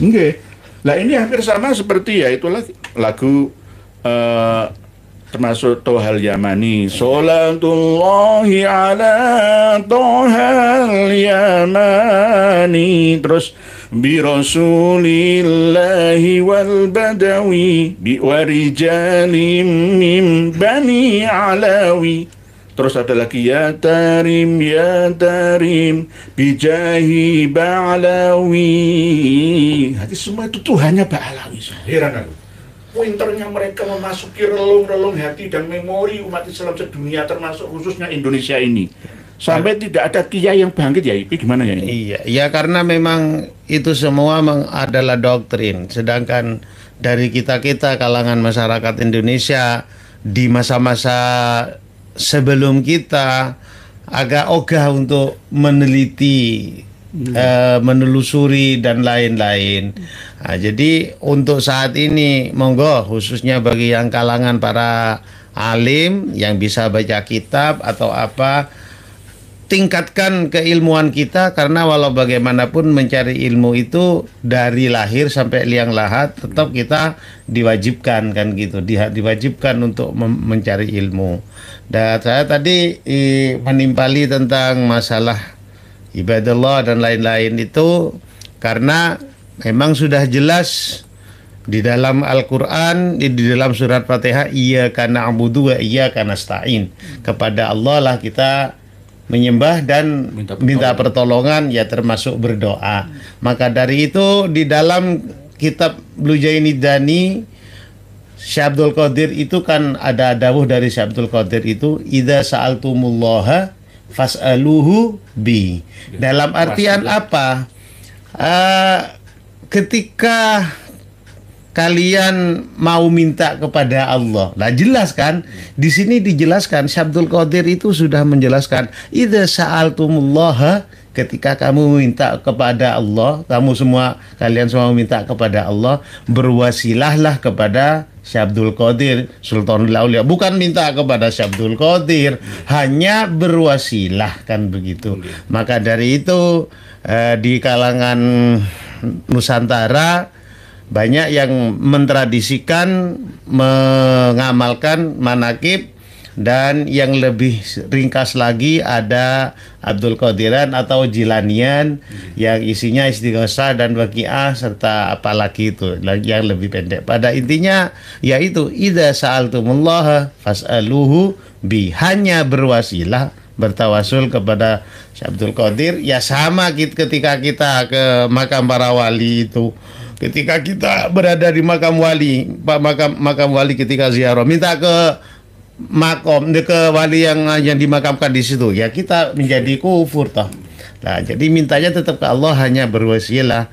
Lah ini hampir sama seperti ya itulah lagu termasuk Tohal Yamani, Salatullahi ala Tohal Yamani, terus bi Rasulillahi wal Badawi bi warijalim min Bani Alawi. Terus ada lagi ya Tarim bijahi Ba'alawi. Hati semua itu Tuhannya Ba'alawi. Heran aku. Pointernya mereka memasuki relung-relung hati dan memori umat Islam sedunia, termasuk khususnya Indonesia ini. Sampai tidak ada kiai yang bangkit ya, itu gimana ya ini? Iya, karena memang itu semua adalah doktrin. Sedangkan dari kita-kita kalangan masyarakat Indonesia di masa-masa sebelum kita agak ogah untuk meneliti, menelusuri dan lain-lain. Nah, jadi untuk saat ini monggo khususnya bagi yang kalangan para alim yang bisa baca kitab atau apa, tingkatkan keilmuan kita, karena walau bagaimanapun mencari ilmu itu dari lahir sampai liang lahat tetap kita diwajibkan kan gitu, diwajibkan untuk mencari ilmu. Dan saya tadi menimpali tentang masalah ibadallah dan lain-lain itu Karena memang sudah jelas di dalam Al-Quran, di dalam surat Fatihah, iyyaka na'budu wa iyyaka nasta'in. Kepada Allah lah kita menyembah dan minta pertolongan, ya termasuk berdoa. Maka dari itu di dalam kitab Lujaini Dani, Syekh Abdul Qadir itu kan ada dawuh dari Syekh Abdul Qadir itu, idza sa'altumullaha fas'aluhu bi. Dalam artian apa? Ketika kalian mau minta kepada Allah, nah jelas kan? Di sini dijelaskan, Syekh Abdul Qadir itu sudah menjelaskan, idza sa'altumullaha, ketika kamu minta kepada Allah, kalian semua minta kepada Allah, berwasilahlah kepada Syekh Abdul Qadir Sultanul Aulia. Bukan minta kepada Syekh Abdul Qadir, hanya berwasilah, kan begitu. Maka dari itu di kalangan Nusantara banyak yang mentradisikan, mengamalkan manakib, dan yang lebih ringkas lagi ada Abdul Qadiran atau Jilanian yang isinya istighosah dan waqiah serta apalagi itu yang lebih pendek. Pada intinya yaitu idza sa'altumullaha fas'aluhu bi, hanya berwasilah, bertawasul kepada Syekh Abdul Qadir. Ya sama ketika kita ke makam para wali itu, ketika kita berada di makam wali, makam wali, ketika ziarah minta ke makom, ke wali yang dimakamkan di situ, ya kita menjadi kufur toh. Nah, jadi mintanya tetap ke Allah, hanya berwasilah.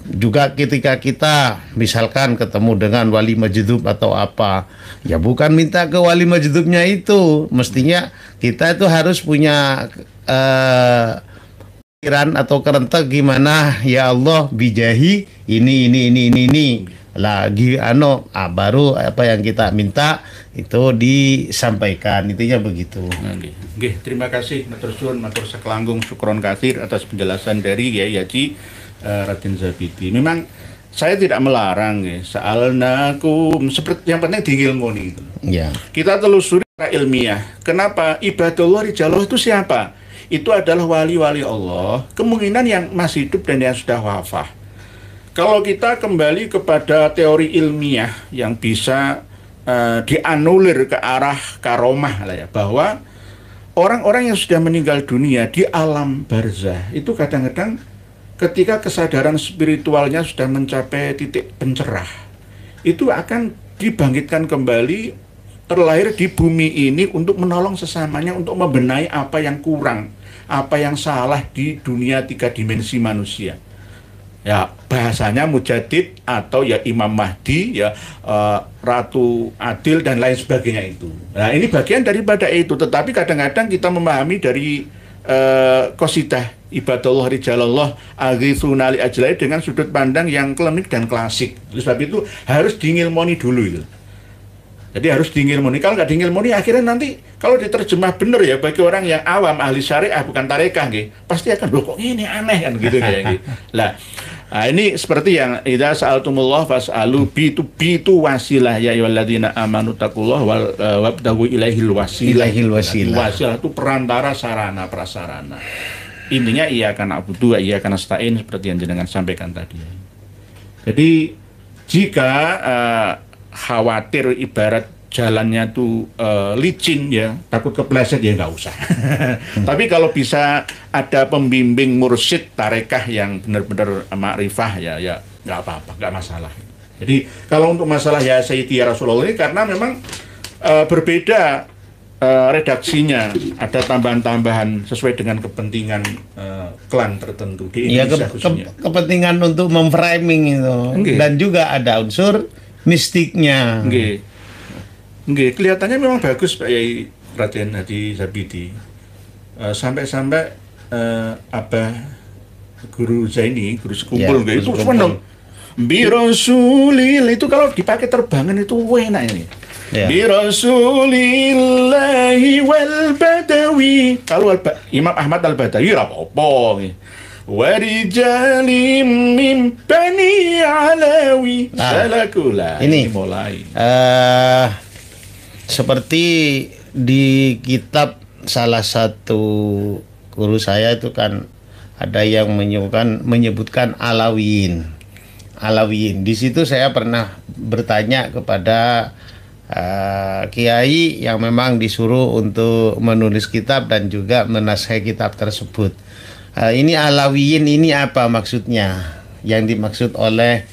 Juga ketika kita misalkan ketemu dengan wali majdub atau apa, ya bukan minta ke wali majdubnya itu, mestinya kita itu harus punya pikiran atau kerentek gimana, ya Allah bijahi ini lagi baru apa yang kita minta itu disampaikan, intinya begitu. Nggih, terima kasih matur suwun, matur saklangkung, syukron katsir atas penjelasan dari Kyai Haji Raden Zabidi. Memang saya tidak melarang ya, sa'alnakum, seperti yang penting diilmuni itu. Ya. Kita telusuri secara ilmiah. Kenapa ibadullah rijallah itu siapa? Itu adalah wali-wali Allah, kemungkinan yang masih hidup dan yang sudah wafat. Kalau kita kembali kepada teori ilmiah yang bisa dianulir ke arah karomah lah ya, bahwa orang-orang yang sudah meninggal dunia di alam barzah itu kadang-kadang ketika kesadaran spiritualnya sudah mencapai titik pencerah, itu akan dibangkitkan kembali, terlahir di bumi ini untuk menolong sesamanya, untuk membenahi apa yang kurang, apa yang salah di dunia 3 dimensi manusia. Ya, bahasanya Mujadid atau ya Imam Mahdi, ya Ratu Adil dan lain sebagainya itu. Nah, ini bagian daripada itu. Tetapi kadang-kadang kita memahami dari qasidah ibadullah rijalallah aghithuna li ajlai dengan sudut pandang yang klinik dan klasik. Oleh sebab itu harus diilmoni dulu itu. Jadi harus diilmoni. Kalau nggak diilmoni, akhirnya nanti kalau diterjemah benar ya bagi orang yang awam, ahli syariah bukan tarekah, pasti akan loh kok ini aneh kan gitu kayak gitu. Nah, ini seperti yang idza sa'altumullah fas'alu bi itu wasilah, ya ayyuhalladzina amanu taqullaha wabtaghu ilaihil wasilah. Wasilah itu perantara, sarana prasarana. Intinya iyyaka na'budu wa iyyaka nasta'in, seperti yang jenengan sampaikan tadi. Jadi jika khawatir ibarat jalannya tuh licin ya, takut kepleset, ya nggak usah. Tapi kalau bisa ada pembimbing mursyid tarekah yang benar-benar ma'rifah, ya nggak apa-apa, nggak masalah. Jadi kalau untuk masalah ya Sayyidi ya Rasulullah ini, karena memang berbeda redaksinya, ada tambahan-tambahan sesuai dengan kepentingan klan tertentu di Indonesia khususnya. Kepentingan untuk memframing itu. Okay. Dan juga ada unsur mistiknya. Nggih, kelihatannya memang bagus Pak Yai Raden Haji Zabidi. Sampai-sampai Abah Guru Zaini, guru sekumpul ya, itu seneng. Bi Rasulil itu kalau dipakai terbangan itu enak ini. Ya. Bi Rasulillahi wal Badawi. Kalau Imam Ahmad Al-Badawi ora apa-apa. Warijalim min bani Alawi. Salakula. Ini mulai. Seperti di kitab salah satu guru saya itu kan ada yang menyebutkan Alawiyin. Alawiyin. Di situ saya pernah bertanya kepada kiai yang memang disuruh untuk menulis kitab dan juga menasihati kitab tersebut. Ini Alawiyin ini apa maksudnya? Yang dimaksud oleh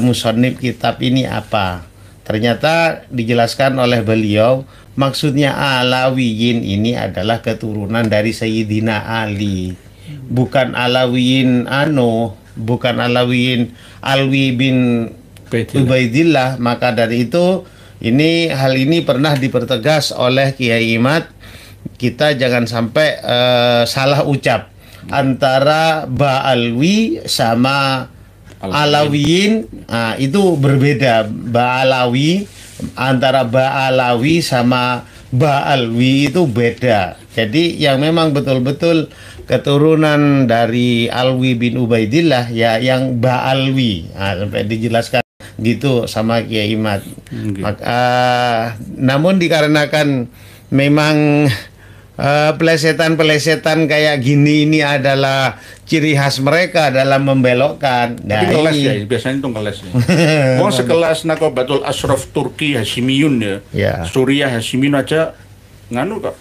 musannif kitab ini apa? Ternyata dijelaskan oleh beliau, maksudnya Alawiyin ini adalah keturunan dari Sayyidina Ali. Bukan Alawiyin bukan Alawiyin Alwi bin Ubaidillah. Maka dari itu hal ini pernah dipertegas oleh Kiai Imad. Kita jangan sampai salah ucap antara Ba'alwi sama Alawiyin. Itu berbeda. Ba'alawi, antara Ba'alawi sama Ba'alwi itu beda. Jadi yang memang betul-betul keturunan dari Alwi bin Ubaidillah ya yang Ba'alwi. Sampai dijelaskan gitu sama Kiai Imad. Namun dikarenakan memang pelesetan-pelesetan kayak gini ini adalah ciri khas mereka dalam membelokkan. Tapi kelas ya, biasanya itu kelas ya. Wong sekelas Nakobatul Ashraf Turki Hashimiyun ya. Suriah Hashimiyun aja nganu kok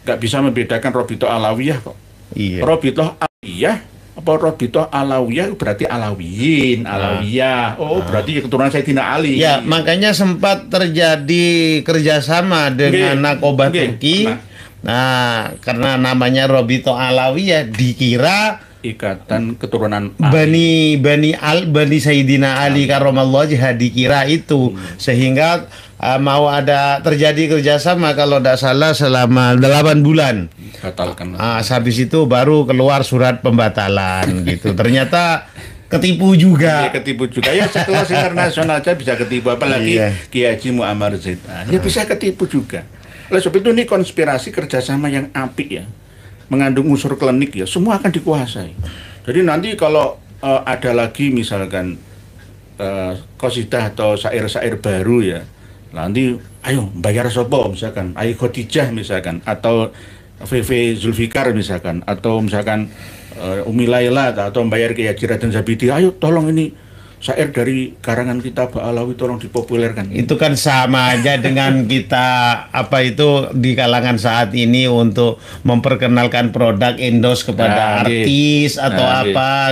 nggak bisa membedakan Robito Alawiyah kok. Iya. Robito Alawiyah apa Robito Alawiyah berarti Alawiyin, Alawiyah. Berarti keturunan Sayyidina Ali. Ya, makanya sempat terjadi kerjasama dengan Nakobah Turki. Nah, karena namanya Robito Alawiyah dikira ikatan keturunan Ali. Bani Sayyidina Ali karramallahu wajhah dikira itu. Sehingga mau ada terjadi kerjasama kalau tidak salah selama 8 bulan. Batalkan. Habis itu baru keluar surat pembatalan gitu. Ternyata ketipu juga. Ketipu juga. Ya sekelas internasional aja bisa ketipu, apalagi Kiai Haji Muammar Zaid. Ya bisa ketipu juga. Oleh sebab itu ini konspirasi kerjasama yang apik ya, mengandung unsur klinik ya, semua akan dikuasai. Jadi nanti kalau ada lagi misalkan qasidah atau syair-syair baru ya, nanti ayo bayar sopo misalkan, ayo Khadijah misalkan, atau VV Zulfikar misalkan, atau misalkan Umi Laila atau bayar Kiai Haji Raden Zabidi, ayo tolong ini syair dari karangan kita Ba'alawi tolong dipopulerkan. Itu kan sama aja dengan kita di kalangan saat ini untuk memperkenalkan produk endorse kepada artis atau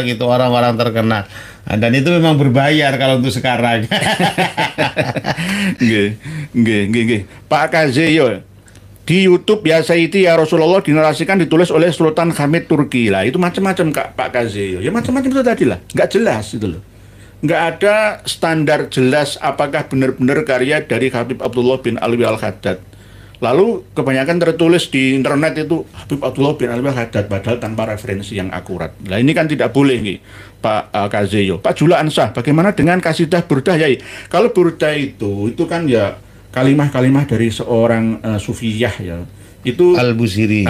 gitu orang-orang terkenal. Dan itu memang berbayar kalau untuk sekarang. Nggih. Pak Kazeyo di YouTube ya Sayyidi ya Rasulullah dinarasikan ditulis oleh Sultan Hamid Turki lah. Itu macam-macam Pak Kazeyo. Ya macam-macam itu tadi lah. Nggak jelas itu loh. Nggak ada standar jelas apakah benar-benar karya dari Habib Abdullah bin Alwi Al-Haddad. Lalu kebanyakan tertulis di internet itu Habib Abdullah bin Alwi Al-Haddad, padahal tanpa referensi yang akurat. Nah ini kan tidak boleh nih Pak Kazeyo. Pak Jula Ansah, bagaimana dengan kasidah burdah ya? Kalau burdah itu kan ya kalimah-kalimah dari seorang sufiyah ya. Itu Al-Busiri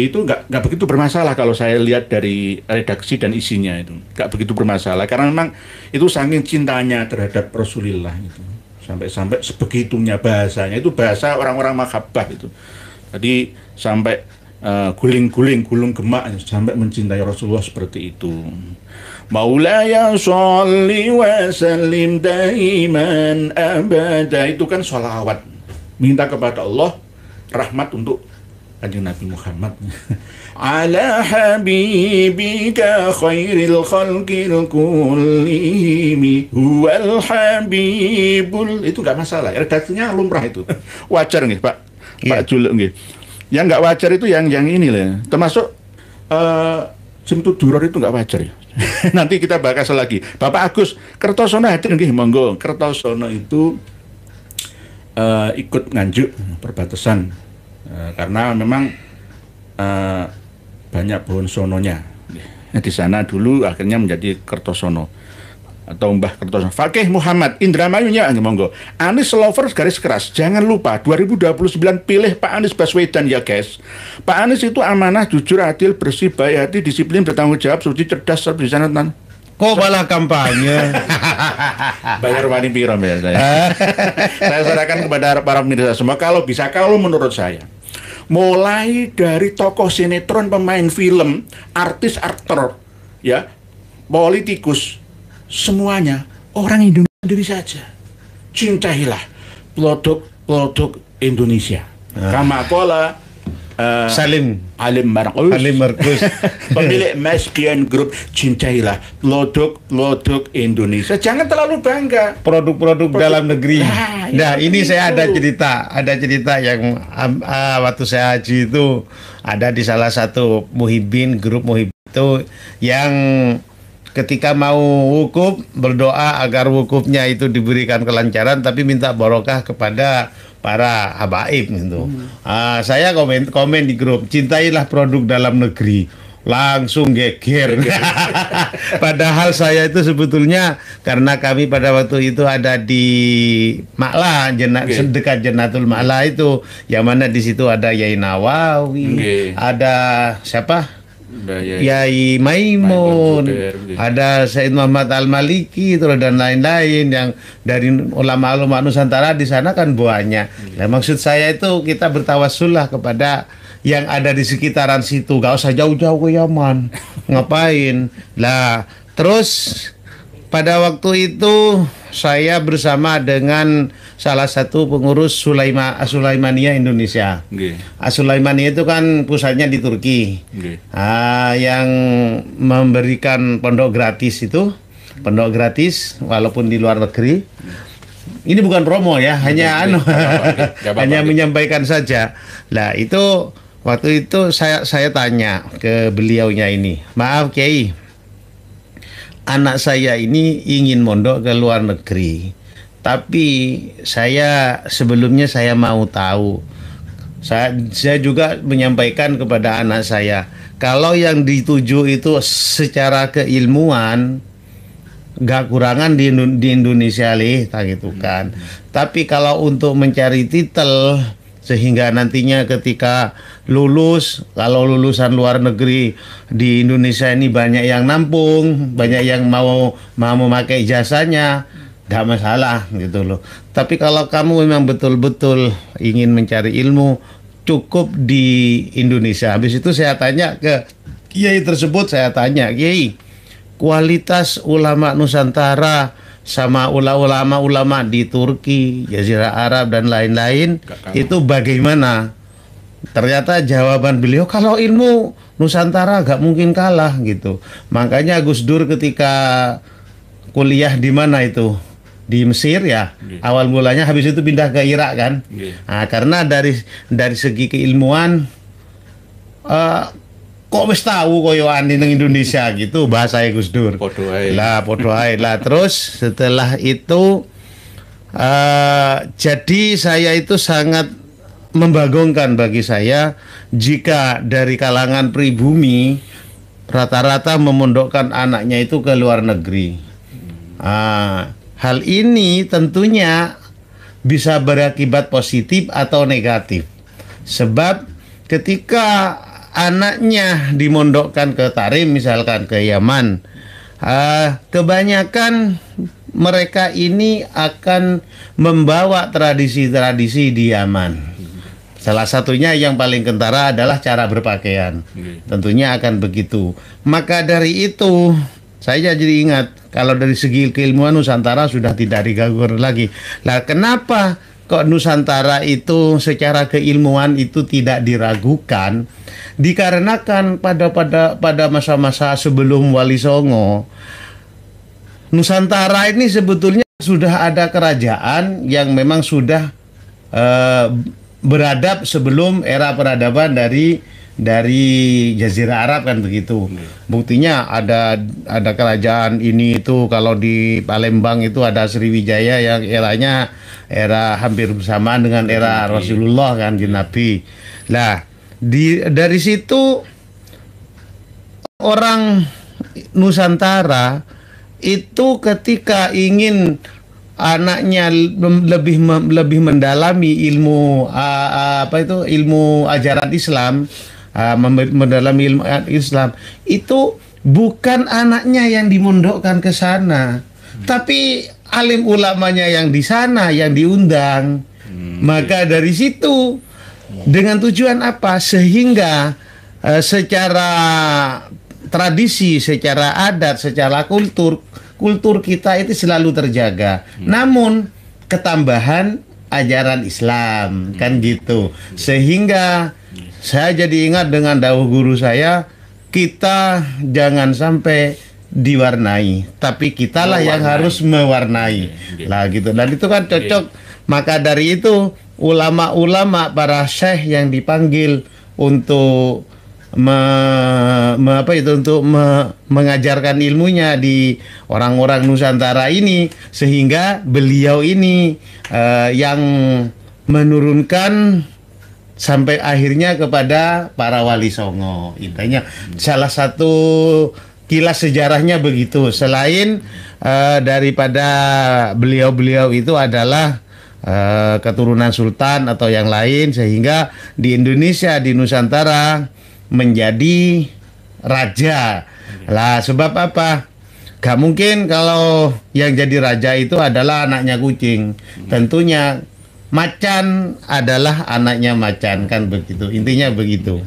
itu nggak begitu bermasalah kalau saya lihat dari redaksi dan isinya, itu nggak begitu bermasalah karena memang itu saking cintanya terhadap Rasulullah itu sampai sebegitunya bahasanya, itu bahasa orang-orang mahabbah itu. Jadi sampai gulung gemak sampai mencintai Rasulullah seperti itu. Maulaya sholli wa sallim daiman abada, itu kan sholawat minta kepada Allah rahmat untuk Kanjeng Nabi Muhammad. Ala habibika khairil khalqil kullimi huwal habibul, itu nggak masalah, redaksinya lumrah itu. Wajar nggih Pak Juluk nggih. Yang nggak wajar itu yang ini lah, termasuk Jemtu Duror itu nggak wajar ya. Nanti kita bahas lagi. Bapak Agus Kertosono hadir nggih, monggo. Kertosono itu ikut nganjuk perbatasan karena memang banyak pohon sononya di sana dulu, akhirnya menjadi Kertosono atau Mbah Kertosono. Fakih Muhammad Indramayunya monggo. Anies lovers garis keras, jangan lupa 2029 pilih Pak Anies Baswedan ya guys. Pak Anies itu amanah, jujur, adil, bersih, baik hati, disiplin, bertanggung jawab, suci, cerdas, berbicara. Kok malah kampanye? Bayar wani piro ya saya. Saya serahkan kepada para pemirsa semua. Kalau bisa, kalau menurut saya mulai dari tokoh sinetron, pemain film, artis, aktor, ya, politikus, semuanya orang Indonesia sendiri saja. Cintailah produk Indonesia. Kama qala Salim Markus, pemilik Maskian Group, cintailah produk Indonesia. Jangan terlalu bangga produk-produk dalam negeri. Nah, ini itu. saya ada cerita yang waktu saya haji itu ada di salah satu Muhibbin, grup Muhibbin itu yang ketika mau wukuf berdoa agar wukufnya itu diberikan kelancaran, tapi minta barokah kepada para habaib gitu. Saya komen di grup, cintailah produk dalam negeri, langsung geger. Padahal saya itu sebetulnya karena kami pada waktu itu ada di Ma'la, dekat Jannatul Ma'la itu, yang mana di situ ada Yai Nawawi, ada siapa? Yai Maimun, ada Said Muhammad Al-Maliki dan lain-lain yang dari ulama-ulama Nusantara di sana kan banyak. Nah, maksud saya itu kita bertawassul lah kepada yang ada di sekitaran situ, gak usah jauh-jauh ke Yaman. Ngapain? Lah, terus pada waktu itu saya bersama dengan salah satu pengurus Sulaimaniyah Indonesia. Sulaimaniyah itu kan pusatnya di Turki. Yang memberikan pondok gratis itu, pondok gratis walaupun di luar negeri. Ini bukan promo ya, hanya hanya menyampaikan saja. Lah itu waktu itu saya tanya ke beliaunya ini, maaf Kiai, anak saya ini ingin mondok ke luar negeri, tapi sebelumnya saya mau tahu, saya juga menyampaikan kepada anak saya, kalau yang dituju itu secara keilmuan gak kurangan di Indonesia gitu kan. Tapi kalau untuk mencari titel sehingga nantinya ketika lulus, kalau lulusan luar negeri di Indonesia ini banyak yang nampung, banyak yang mau memakai jasanya, gak masalah gitu loh. Tapi kalau kamu memang betul-betul ingin mencari ilmu, cukup di Indonesia. Habis itu saya tanya ke kiai tersebut, saya tanya, Kiai, kualitas ulama Nusantara sama ulama di Turki, Jazirah Arab dan lain-lain itu bagaimana? Ternyata jawaban beliau, kalau ilmu Nusantara gak mungkin kalah gitu. Makanya Gus Dur ketika kuliah di mana itu? Di Mesir ya. Awal mulanya, habis itu pindah ke Irak kan. Nah, karena dari segi keilmuan kok wis tahu koyoan ning Indonesia gitu bahasa Gus Dur. Podo ae lah. Terus setelah itu jadi saya itu sangat membagongkan bagi saya jika dari kalangan pribumi rata-rata memondokkan anaknya itu ke luar negeri. Hal ini tentunya bisa berakibat positif atau negatif. Sebab ketika anaknya dimondokkan ke Tarim, misalkan ke Yaman, kebanyakan mereka ini akan membawa tradisi-tradisi di Yaman. Salah satunya yang paling kentara adalah cara berpakaian. Tentunya akan begitu. Maka dari itu saya jadi ingat, kalau dari segi keilmuan Nusantara sudah tidak diragukan lagi. Lah kenapa kok Nusantara itu secara keilmuan itu tidak diragukan? Dikarenakan pada masa-masa sebelum Wali Songo, Nusantara ini sebetulnya sudah ada kerajaan yang memang sudah beradab sebelum era peradaban dari Jazirah Arab kan begitu. Buktinya ada kerajaan ini itu, kalau di Palembang itu ada Sriwijaya yang era hampir bersamaan dengan era Rasulullah kan, Nabi. Lah dari situ orang Nusantara itu ketika ingin anaknya lebih mendalami ilmu ilmu ajaran Islam, mendalami ilmu Islam, itu bukan anaknya yang dimondokkan ke sana, tapi alim ulamanya yang di sana yang diundang. Maka dari situ Dengan tujuan apa? Sehingga secara tradisi, secara adat, secara kultur kita itu selalu terjaga. Namun ketambahan ajaran Islam kan gitu. Sehingga saya jadi ingat dengan dawuh guru saya, kita jangan sampai diwarnai, tapi kitalah yang harus mewarnai. Lah gitu. Dan itu kan cocok. Maka dari itu ulama-ulama, para syekh yang dipanggil untuk mengajarkan ilmunya di orang-orang Nusantara ini, sehingga beliau ini yang menurunkan sampai akhirnya kepada para wali songo. Intinya salah satu kilas sejarahnya begitu. Selain daripada beliau-beliau itu adalah keturunan sultan atau yang lain, sehingga di Indonesia, di Nusantara menjadi raja. Lah sebab apa? Gak mungkin kalau yang jadi raja itu adalah anaknya kucing. Tentunya macan adalah anaknya macan, kan begitu. Intinya begitu.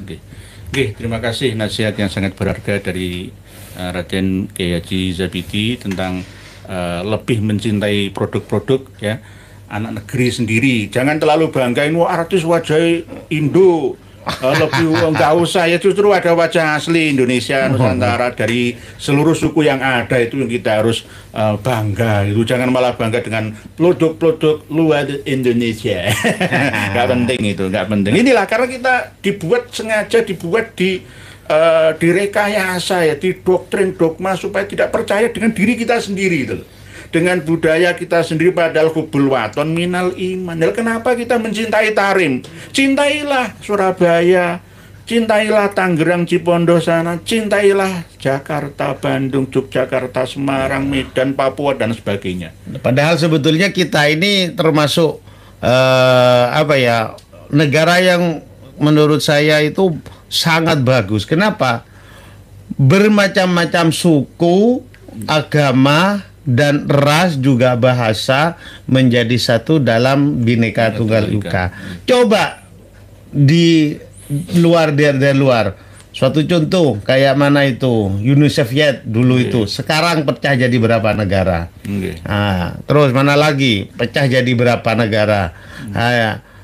Oke, terima kasih nasihat yang sangat berharga dari Raden Kiai Haji Zabidi tentang lebih mencintai produk-produk ya anak negeri sendiri. Jangan terlalu banggain wah artis wajah Indo. Lebih enggak usah, ya justru ada wajah asli Indonesia Nusantara dari seluruh suku yang ada, itu yang kita harus bangga. Itu jangan malah bangga dengan produk-produk luar Indonesia. Nggak penting itu, nggak penting. Inilah karena kita dibuat sengaja dibuat direkayasa ya, didoktrin dogma supaya tidak percaya dengan diri kita sendiri itu. Dengan budaya kita sendiri, padahal hubul waton minal iman. Dan kenapa kita mencintai Tarim? Cintailah Surabaya, cintailah Tangerang, Cipondo sana, cintailah Jakarta, Bandung, Yogyakarta, Semarang, Medan, Papua dan sebagainya. Padahal sebetulnya kita ini termasuk negara yang menurut saya itu sangat bagus. Kenapa? Bermacam-macam suku, agama, dan ras juga bahasa menjadi satu dalam Bhinneka Tunggal Ika. Coba di luar, dari luar, suatu contoh kayak mana itu Uni Soviet dulu itu, sekarang pecah jadi berapa negara? Terus mana lagi pecah jadi berapa negara?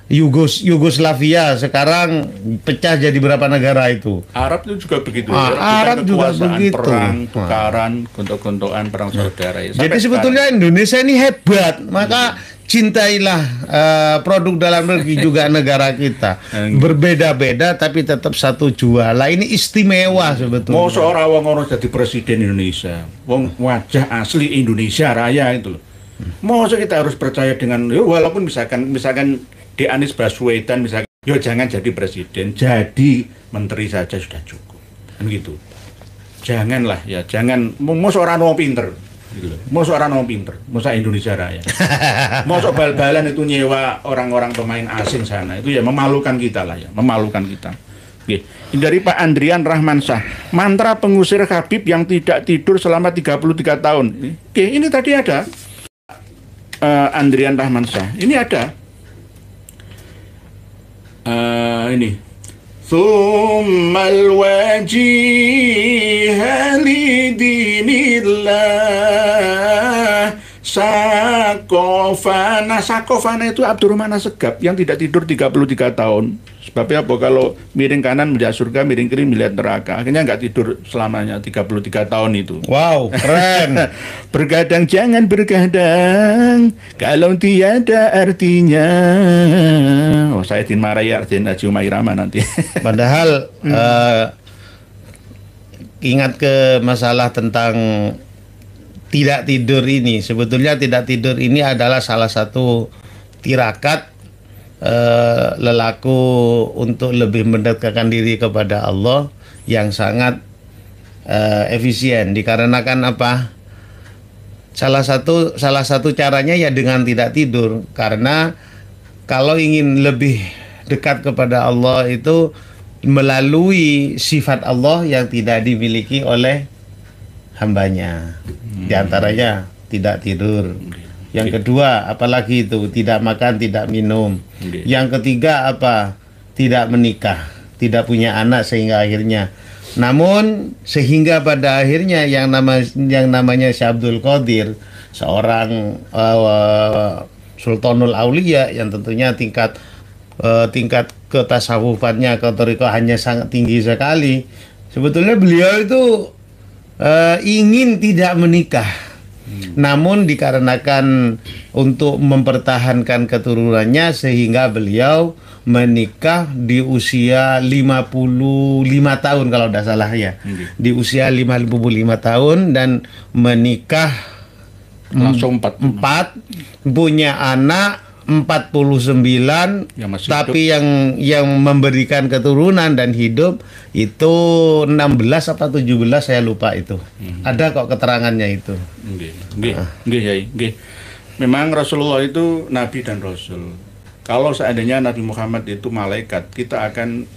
Yugoslavia sekarang pecah jadi berapa negara itu? Arab itu juga begitu. Arab juga begitu. Perang, tukaran, gontok-gontokan, perang saudara. Ya. Jadi sebetulnya Indonesia ini hebat. Maka cintailah produk dalam negeri juga negara kita. Berbeda-beda tapi tetap satu jua. Lah ini istimewa sebetulnya. Mau seorang orang jadi presiden Indonesia, wong wajah asli Indonesia Raya itu loh. Mau kita harus percaya dengan walaupun misalkan di Anies Baswedan misalnya, jangan jadi presiden, jadi menteri saja sudah cukup, kan gitu. Janganlah ya, jangan mau seorang orang pinter, gitu. Mau seorang orang pinter, mau Indonesia Raya, mau bal-balan itu nyewa orang-orang pemain asing sana, itu ya memalukan kita lah ya, memalukan kita. Oke. Dari Pak Andrian Rahmansyah, mantra pengusir Habib yang tidak tidur selama 33 tahun. Oke, ini tadi ada Andrian Rahmansyah, ini ada. Ini Tsummal wajiha lidinillah Sakofana. Sakofana itu Abdurrahman Assegaf yang tidak tidur 33 tahun. Sebabnya apa? Kalau miring kanan melihat surga, miring kiri melihat neraka. Akhirnya nggak tidur selamanya 33 tahun itu. Wow, keren. Bergadang jangan bergadang kalau tiada artinya. Oh, saya dimarahi Arjen Haji Umairama nanti. Padahal ingat ke masalah tentang tidak tidur ini. Sebetulnya tidak tidur ini adalah salah satu tirakat lelaku untuk lebih mendekatkan diri kepada Allah yang sangat efisien. Dikarenakan apa? Salah satu caranya ya dengan tidak tidur. Karena kalau ingin lebih dekat kepada Allah itu melalui sifat Allah yang tidak dimiliki oleh hambanya. Di antaranya tidak tidur. Yang kedua, apalagi itu tidak makan, tidak minum. Yang ketiga apa? tidak menikah, tidak punya anak sehingga akhirnya. Namun sehingga pada akhirnya yang namanya Syekh Abdul Qadir, seorang Sultanul Aulia yang tentunya tingkat ketasawufannya, ketorikohannya sangat tinggi sekali. Sebetulnya beliau itu ingin tidak menikah, namun dikarenakan untuk mempertahankan keturunannya sehingga beliau menikah di usia 55 tahun kalau tidak salah ya. Di usia 55 tahun dan menikah langsung 4, punya anak 49, yang masih tapi yang memberikan keturunan dan hidup itu 16 apa 17 saya lupa itu. Ada kok keterangannya itu. Nggih. Memang Rasulullah itu nabi dan rasul. Kalau seandainya Nabi Muhammad itu malaikat, kita akan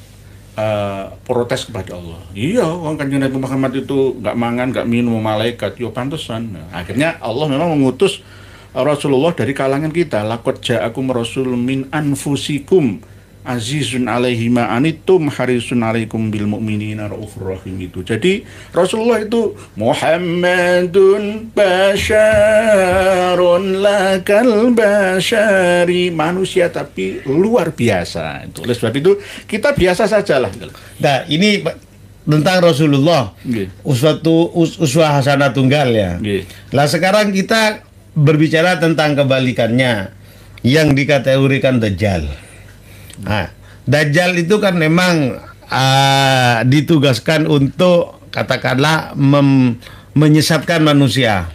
protes kepada Allah. Iya, kan Nabi Muhammad itu nggak mangan, nggak minum malaikat, yo pantesan. Nah, akhirnya Allah memang mengutus Rasulullah dari kalangan kita. Laqad ja'akum rasulun min anfusikum azizun alaihi ma anittum harisun alaikum bil mu'minina raufur rahim itu. Jadi Rasulullah itu Muhammadun basyarun lakal basyari, manusia tapi luar biasa. Itu oleh sebab itu kita biasa sajalah. Nah, ini tentang Rasulullah. Uswah hasanah tunggal ya. Lah sekarang kita berbicara tentang kebalikannya yang dikategorikan Dajjal. Nah, Dajjal itu kan memang ditugaskan untuk katakanlah menyesatkan manusia.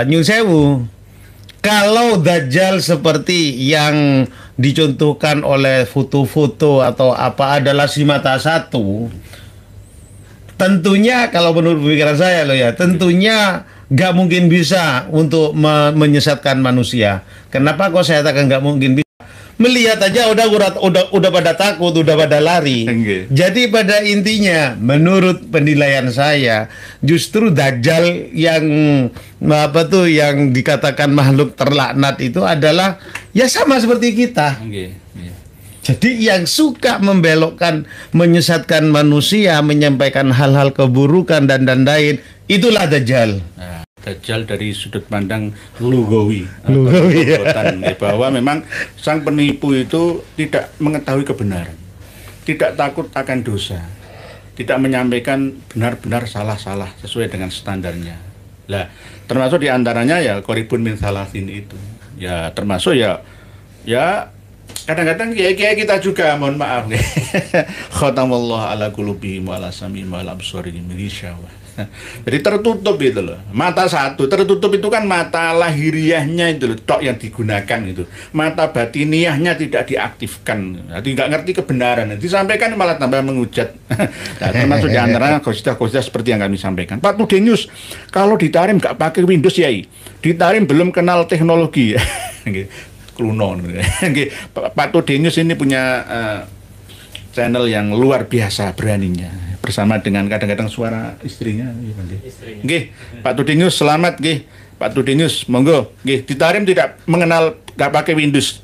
Nyun sewu, kalau Dajjal seperti yang dicontohkan oleh foto-foto atau apa adalah si mata satu, tentunya kalau menurut pemikiran saya loh ya, tentunya nggak mungkin bisa untuk menyesatkan manusia. Kenapa kok saya katakan nggak mungkin bisa? Melihat aja udah pada takut, udah pada lari. Jadi pada intinya, menurut penilaian saya, justru Dajjal yang yang dikatakan makhluk terlaknat itu adalah ya sama seperti kita. Jadi yang suka membelokkan, menyesatkan manusia, menyampaikan hal-hal keburukan dan lain, itulah Dajjal. Nah, Dajjal dari sudut pandang lugawi, bahwa memang sang penipu itu tidak mengetahui kebenaran, tidak takut akan dosa, tidak menyampaikan benar-benar salah-salah sesuai dengan standarnya. Lah, termasuk diantaranya ya Qoribun min Salasin itu, ya termasuk ya kadang-kadang kiai-kiai kita juga, mohon maaf nih. Khatamallah ala qulubihim wa ala sam'ihim wa ala absarihim ghishawa. Jadi tertutup itu loh. Mata satu tertutup itu kan mata lahiriahnya itu loh, tok yang digunakan itu. Mata batiniahnya tidak diaktifkan. Jadi nggak ngerti kebenaran. Disampaikan malah tambah menghujat. Nah, termasuk di antara qasidah-qasidah seperti yang kami sampaikan. Pak Tudenius, kalau ditarim nggak pakai Windows ya, ditarim belum kenal teknologi. Kluno. Pak Tudenius ini punya channel yang luar biasa beraninya, bersama dengan kadang-kadang suara istrinya. Nggih, Pak Tudenius selamat nggih. Pak Tudenius monggo nggih, ditarim tidak mengenal, nggak pakai Windows.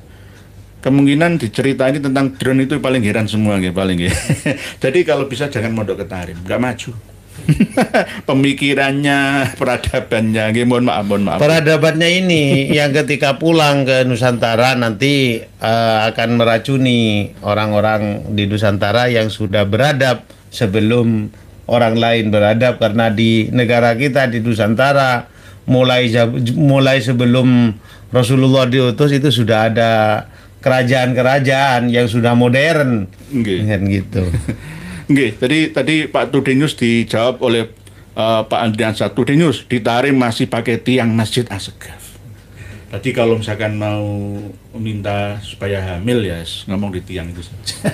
Kemungkinan dicerita ini tentang drone itu paling heran semua nggih, paling nggih. Jadi kalau bisa jangan mondok ke Tarim, nggak maju. Pemikirannya, peradabannya, mohon maaf. Peradabannya ini yang ketika pulang ke Nusantara nanti akan meracuni orang-orang di Nusantara yang sudah beradab sebelum orang lain beradab, karena di negara kita di Nusantara mulai sebelum Rasulullah diutus itu sudah ada kerajaan-kerajaan yang sudah modern, kan gitu. Nggih, tadi Pak Tudenius dijawab oleh Pak Andriansyah. Tudenius, ditarim masih pakai tiang Masjid Assegaf. Tadi kalau misalkan mau minta supaya hamil ya ngomong di tiang itu saja.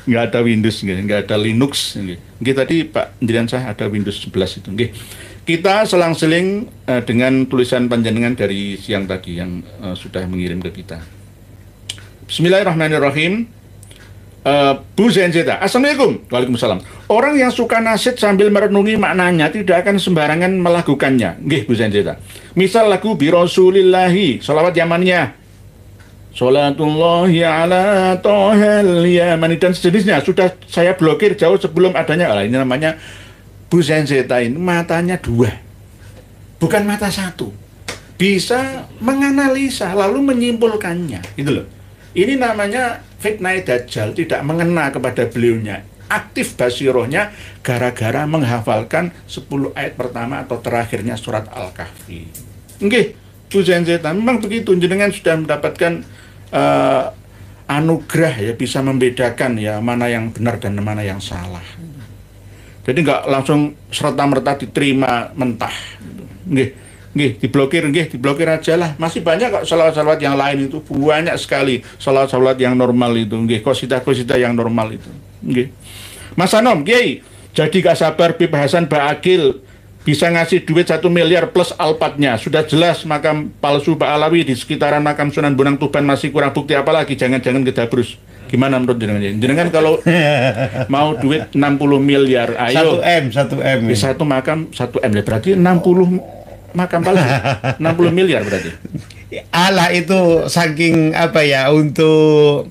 Nggak ada Windows, nggak ada Linux. Nggih, tadi Pak Andriansyah ada Windows 11 itu. Nggih. Kita selang-seling dengan tulisan panjenengan dari siang tadi yang sudah mengirim ke kita. Bismillahirrahmanirrahim. Bu Zenzeta, Assalamualaikum. Waalaikumsalam. Orang yang suka nasyid sambil merenungi maknanya tidak akan sembarangan melakukannya. Nggih, Bu Zenzeta. Misal lagu bi Rasulillahi, sholawat Yamaniyah. Salatullahi ala tohel yamani dan sejenisnya sudah saya blokir jauh sebelum adanya. Ini namanya Bu Zenzeta ini matanya dua, bukan mata satu. Bisa menganalisa lalu menyimpulkannya, gitu loh. Ini namanya fitnah dajjal, tidak mengena kepada beliaunya. Aktif basirohnya gara-gara menghafalkan 10 ayat pertama atau terakhirnya surat Al-Kahfi. Nggih, Bu Zenzeta memang begitu, jenengan sudah mendapatkan anugerah ya, bisa membedakan ya mana yang benar dan mana yang salah. Jadi nggak langsung serta-merta diterima mentah. Nggih, diblokir aja lah. Masih banyak kok salawat-salawat yang lain itu, banyak sekali salawat-salawat yang normal itu. Nggih, qasidah-qasidah yang normal itu. Nggih. Mas Anom, Kiai, jadi gak sabar Bib Hasan Ba'akil bisa ngasih duit 1 miliar plus alpatnya. Sudah jelas makam palsu Pak Alawi di sekitaran makam Sunan Bonang Tuban masih kurang bukti, apalagi jangan-jangan kedabrus. Gimana menurut jenengan? Jenengan kalau mau duit 60 miliar, ayo 1M. Di satu makam 1M, berarti 60 makam palsu. 60 miliar berarti. Allah itu saking apa ya, untuk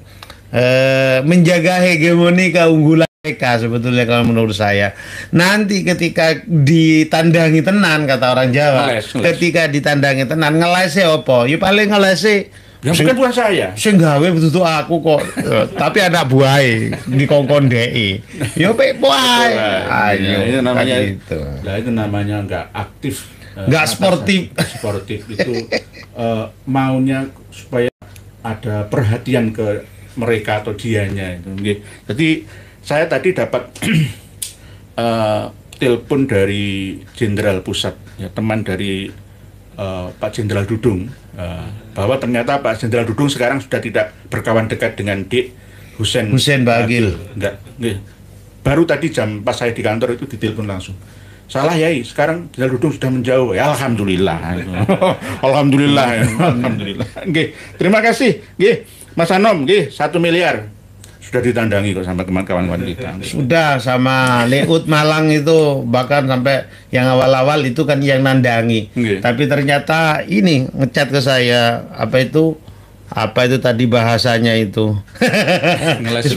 menjaga hegemoni keunggulan mereka sebetulnya kalau menurut saya. Nanti ketika ditandangi tenan, kata orang Jawa, ngeles. ketika ditandangi tenan ngelese apa? Ya paling ngelese Yang bukan saya. Sing gawe betul aku kok. Tapi anak buahe dikongkon DE. Ya pek buahe. Ayo, itu namanya gitu. Lah itu namanya enggak aktif. Enggak sportif. Sportif itu maunya supaya ada perhatian ke mereka atau dianya itu. Jadi saya tadi dapat telepon dari Jenderal Pusat, ya, teman dari Pak Jenderal Dudung, bahwa ternyata Pak Jenderal Dudung sekarang sudah tidak berkawan dekat dengan Dik Husein Ba'akil. Enggak. Baru tadi jam pas saya di kantor itu ditelepon langsung. Salah Yai, sekarang Jenderal Dudung sudah menjauh. Ya, alhamdulillah. Alhamdulillah. Alhamdulillah. Terima kasih. Mas Anom, 1 miliar. Sudah ditandangi kok sama kawan-kawan kita. Sudah, sama Leut Malang itu bahkan sampai yang awal-awal itu kan yang nandangi. Tapi ternyata ini ngechat ke saya, apa itu tadi bahasanya itu.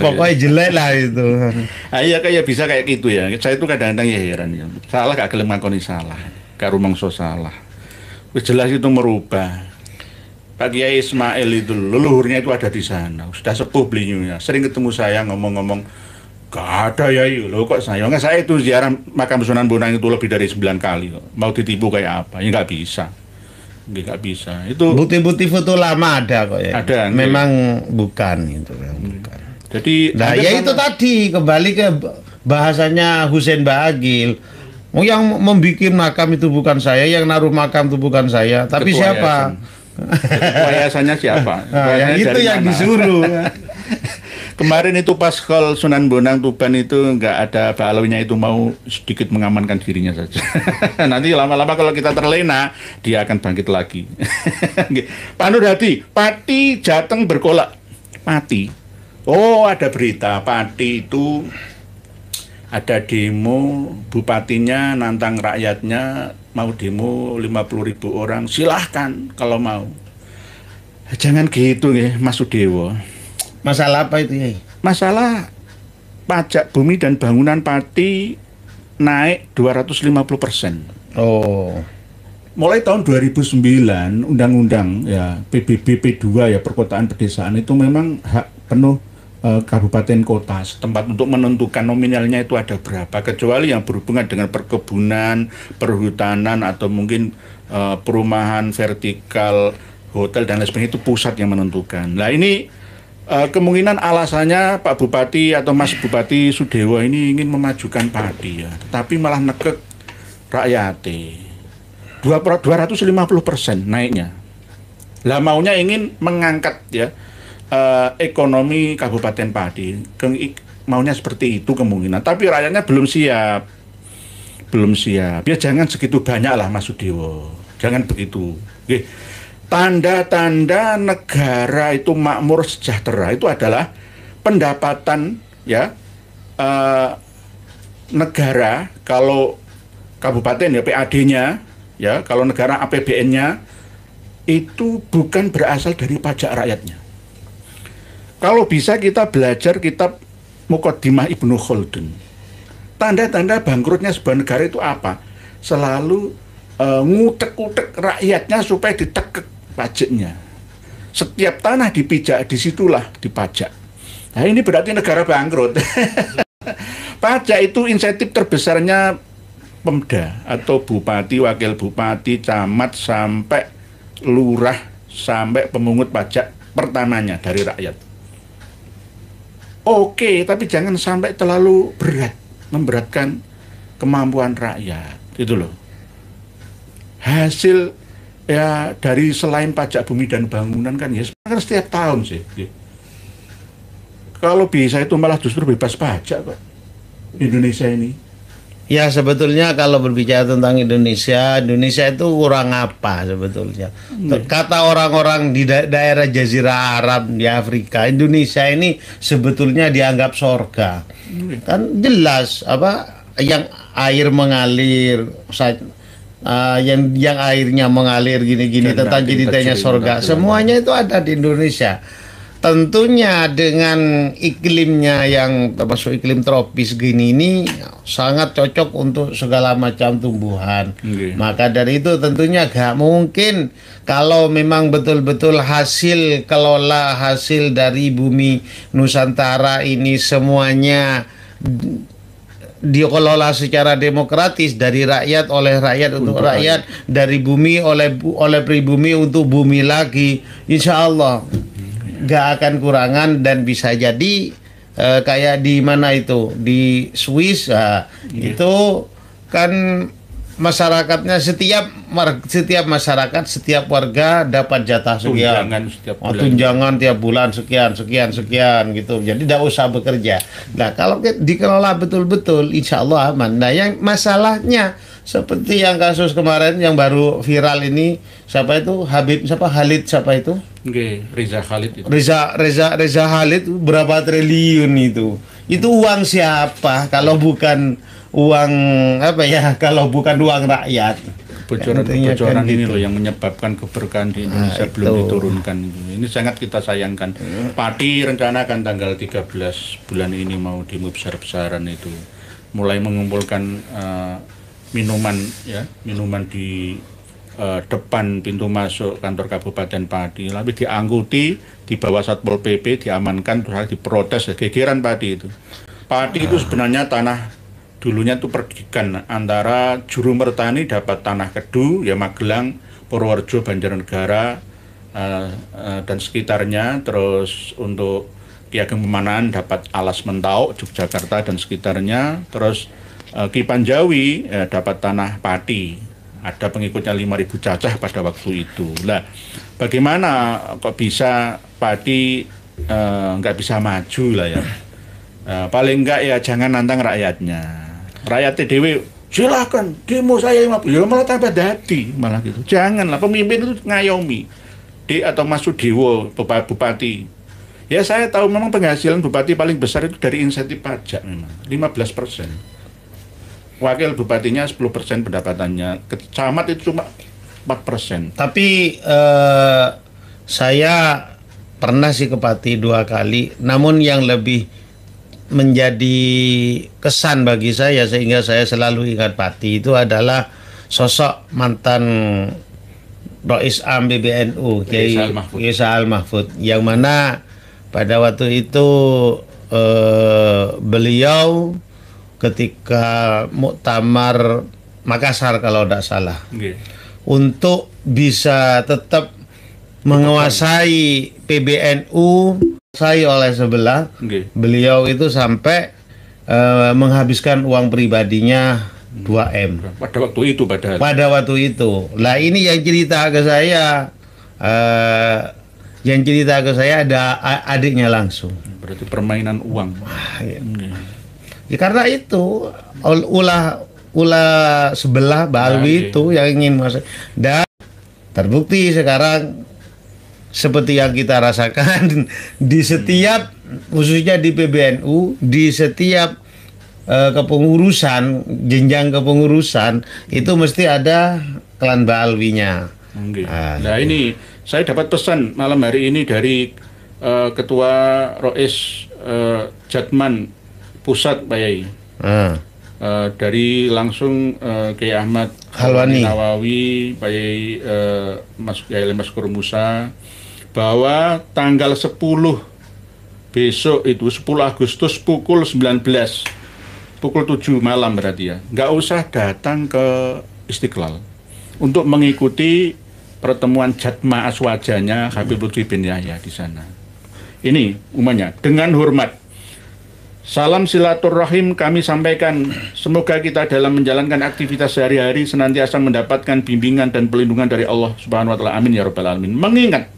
Pokoknya jelek lah itu. Iya, kayak bisa kayak gitu ya. Saya itu kadang-kadang ya heran ya. Salah gak gelem ngakoni salah. Gak rumangsa salah. Wis jelas itu merubah. Pak Kiai Ismail itu leluhurnya itu ada di sana, sudah sepuh beliaunya. Sering ketemu saya ngomong-ngomong, gak ada ya, loh kok saya? Nggak, saya itu ziarah makam Sunan Bonang itu lebih dari 9 kali. Mau ditipu kayak apa? Ya nggak bisa. Nggak bisa. Itu bukti-bukti foto lama ada kok ya. Ada. Memang bukan itu, bukan. Jadi, nah ya itu tadi kembali ke bahasanya Husein Ba'akil. Oh, yang membuat makam itu bukan saya, yang naruh makam itu bukan saya, tapi Ketua siapa? Yayasannya siapa? Nah, itu yang mana? disuruh. Kemarin itu pas call Sunan Bonang Tuban itu nggak ada Pak Alawinya, itu mau sedikit mengamankan dirinya saja. Nanti lama-lama kalau kita terlena, dia akan bangkit lagi. Pak Nur Hadi, Pati Jateng berkolak. Pati. Oh, ada berita Pati itu ada demo, bupatinya nantang rakyatnya mau demo 50.000 orang, silahkan kalau mau. Jangan gitu ya Mas Sudewo. Masalah apa itu ya? Masalah pajak bumi dan bangunan Pati naik 250%. Oh. Mulai tahun 2009 undang-undang ya PBB P2 ya, perkotaan pedesaan itu memang hak penuh kabupaten kota setempat untuk menentukan nominalnya itu ada berapa, kecuali yang berhubungan dengan perkebunan, perhutanan atau mungkin perumahan vertikal, hotel dan lain sebagainya, itu pusat yang menentukan. Nah ini kemungkinan alasannya Pak Bupati atau Mas Bupati Sudewo ini ingin memajukan Pati ya, tapi malah nekek rakyate 250% naiknya. Lah maunya ingin mengangkat ya ekonomi Kabupaten Pati, maunya seperti itu kemungkinan, tapi rakyatnya belum siap. Ya jangan segitu banyak lah Mas Sudewo, jangan begitu. Tanda-tanda negara itu makmur sejahtera itu adalah pendapatan ya negara, kalau kabupaten ya PAD-nya ya, kalau negara APBN-nya itu bukan berasal dari pajak rakyatnya. Kalau bisa kita belajar kitab Muqaddimah Ibnu Khaldun. Tanda-tanda bangkrutnya sebuah negara itu apa? Selalu ngutek-ngutek rakyatnya supaya ditekek pajaknya. Setiap tanah dipijak, disitulah dipajak. Nah ini berarti negara bangkrut. Pajak itu insentif terbesarnya Pemda atau bupati, wakil bupati, camat, sampai lurah, sampai pemungut pajak pertamanya dari rakyat. Oke, tapi jangan sampai terlalu berat, memberatkan kemampuan rakyat, gitu loh. Hasil ya dari selain pajak bumi dan bangunan kan ya kan setiap tahun sih. Kalau bisa itu malah justru bebas pajak kok Indonesia ini. Ya sebetulnya kalau berbicara tentang Indonesia itu kurang apa sebetulnya? Kata orang-orang di daerah Jazirah Arab di Afrika, Indonesia ini sebetulnya dianggap sorga. Kan jelas apa yang air mengalir, yang airnya mengalir gini-gini tentang ceritanya sorga. Semuanya itu ada di Indonesia. Tentunya dengan iklimnya yang termasuk iklim tropis gini ini sangat cocok untuk segala macam tumbuhan. Maka dari itu tentunya gak mungkin kalau memang betul-betul hasil kelola hasil dari bumi Nusantara ini semuanya dikelola secara demokratis dari rakyat oleh rakyat untuk rakyat, dari bumi oleh pribumi untuk bumi lagi, insya Allah gak akan kurangan. Dan bisa jadi kayak di mana itu di Swiss itu kan masyarakatnya setiap masyarakat setiap warga dapat jatah sekian, tunjangan tiap bulan sekian gitu, jadi tidak usah bekerja. Nah kalau dikelola betul-betul insya Allah aman. Nah yang masalahnya seperti yang kasus kemarin yang baru viral ini, siapa itu Khalid Reza Khalid itu. Reza Khalid berapa triliun itu uang siapa kalau bukan uang kalau bukan uang rakyat. Bocoran ini gitu. loh yang menyebabkan keberkahan di Indonesia belum diturunkan. Ini sangat kita sayangkan. Pati rencanakan tanggal 13 bulan ini mau demo besar-besaran itu, mulai mengumpulkan minuman di depan pintu masuk kantor Kabupaten Pati, lalu diangkuti, dibawa Satpol PP, diamankan, terus diprotes, gegeran Pati itu. Pati itu sebenarnya tanah dulunya itu perdikan antara Juru Mertani dapat tanah Kedu, ya Magelang, Purworejo, Banjarnegara dan sekitarnya, terus untuk Ki Ageng Pemanahan dapat Alas Mentau, Yogyakarta dan sekitarnya, terus Ki Panjawi dapat tanah Pati, ada pengikutnya 5.000 cacah pada waktu itu. Lah, bagaimana kok bisa Pati nggak bisa maju lah ya? Paling enggak ya jangan nantang rakyatnya. Rakyatnya dewe silakan demo saya 50, ya malah tambah dadi malah gitu. Janganlah pemimpin itu ngayomi. Atau Mas Sudewo Bupati. Ya saya tahu memang penghasilan bupati paling besar itu dari insentif pajak memang 15%. Wakil bupatinya 10% pendapatannya, camat itu cuma 4%. Tapi saya pernah sih ke Pati 2 kali, namun yang lebih menjadi kesan bagi saya sehingga saya selalu ingat Pati itu adalah sosok mantan Rois Am PBNU Kiai Saal Mahfud, yang mana pada waktu itu beliau ketika muktamar Makassar kalau tidak salah, untuk bisa tetap menguasai PBNU saya oleh sebelah, beliau itu sampai menghabiskan uang pribadinya 2M pada waktu itu. Lah ini yang cerita ke saya, ada adiknya langsung. Berarti permainan uang. Ya karena itu ulah sebelah Balwi itu yang ingin masuk, dan terbukti sekarang seperti yang kita rasakan di setiap, khususnya di PBNU, di setiap kepengurusan, jenjang kepengurusan itu mesti ada klan Balwinya. Nah ini saya dapat pesan malam hari ini dari Ketua Rois Jatman Pusat Pak Yai. Dari langsung Kiai Ahmad Khalwani Nawawi, Pak Yai Mas Kiai Maskur Musa, bahwa tanggal 10 besok itu 10 Agustus pukul 19, pukul 7 malam berarti ya, nggak usah datang ke Istiqlal untuk mengikuti pertemuan Jatma Aswajanya Habib Lutfi bin Yahya di sana. Ini umumnya dengan hormat. Salam silaturahim kami sampaikan, semoga kita dalam menjalankan aktivitas sehari-hari senantiasa mendapatkan bimbingan dan pelindungan dari Allah Subhanahu wa taala. Amin ya rabbal alamin. Mengingat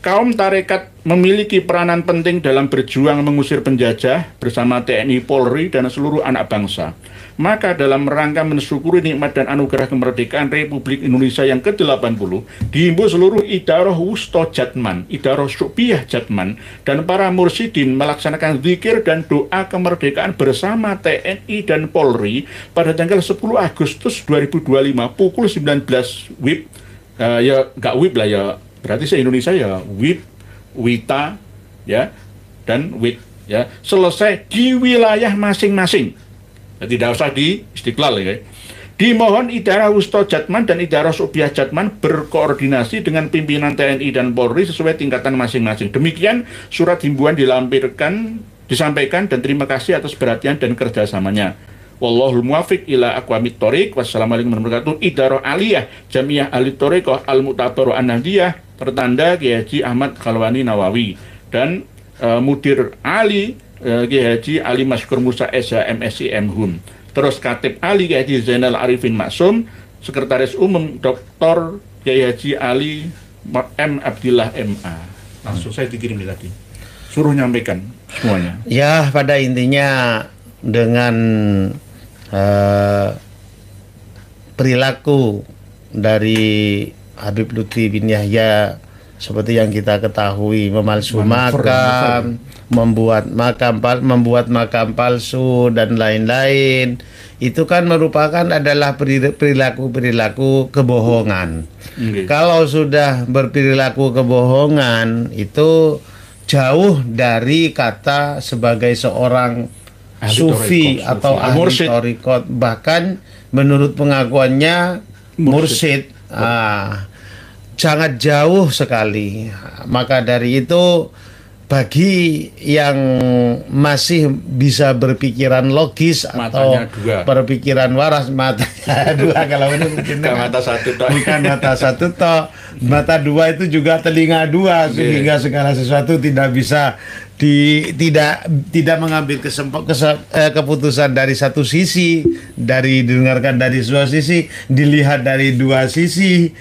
kaum tarekat memiliki peranan penting dalam berjuang mengusir penjajah bersama TNI, Polri, dan seluruh anak bangsa. Maka dalam rangka mensyukuri nikmat dan anugerah kemerdekaan Republik Indonesia yang ke-80, dihimbau seluruh Idaroh Wusto Jatman, Idaroh Syu'biyah Jatman, dan para mursyidin melaksanakan zikir dan doa kemerdekaan bersama TNI dan Polri pada tanggal 10 Agustus 2025 pukul 19 WIB, ya nggak WIB lah ya, berarti se-Indonesia ya WIB, WITA, ya, dan WIT, ya, selesai di wilayah masing-masing. Tidak usah di Istiqlal ya. Dimohon Idarah Wusto Jatman dan Idarah Syu'biyah Jatman berkoordinasi dengan pimpinan TNI dan Polri sesuai tingkatan masing-masing. Demikian surat himbauan disampaikan dan terima kasih atas perhatian dan kerjasamanya. Wallahul muwafiq ila aqwamit thoriq. Wassalamualaikum warahmatullahi wabarakatuh. Idarah Aliyah Jamiah Ahli Thoriqah Al-Mu'tabaru An-Nahdiyah, tertanda Kiai Haji Ahmad Khalwani Nawawi, dan Mudir Ali Kiai Haji Ali Maskur Musa SH MSc MHUN. Terus Katib Ali Kiai Haji Zainal Arifin Maksum, Sekretaris Umum Dr. Kiai Haji Ali M. Abdillah MA. Langsung saya dikirim tadi. Suruh nyampaikan semuanya. Ya, pada intinya dengan perilaku dari Habib Lutfi bin Yahya seperti yang kita ketahui, memalsu makam, membuat makam palsu dan lain-lain, itu kan merupakan adalah perilaku kebohongan. Kalau sudah berperilaku kebohongan, itu jauh dari kata sebagai seorang sufi atau ahli thariqat, bahkan menurut pengakuannya mursyid. Sangat jauh sekali. Maka dari itu, bagi yang masih bisa berpikiran logis atau berpikiran waras, matanya dua, kalau ini mungkin mata satu toh. Bukan mata satu toh, mata dua itu juga telinga dua, sehingga segala sesuatu tidak bisa tidak mengambil keputusan dari satu sisi, didengarkan dari dua sisi, dilihat dari dua sisi,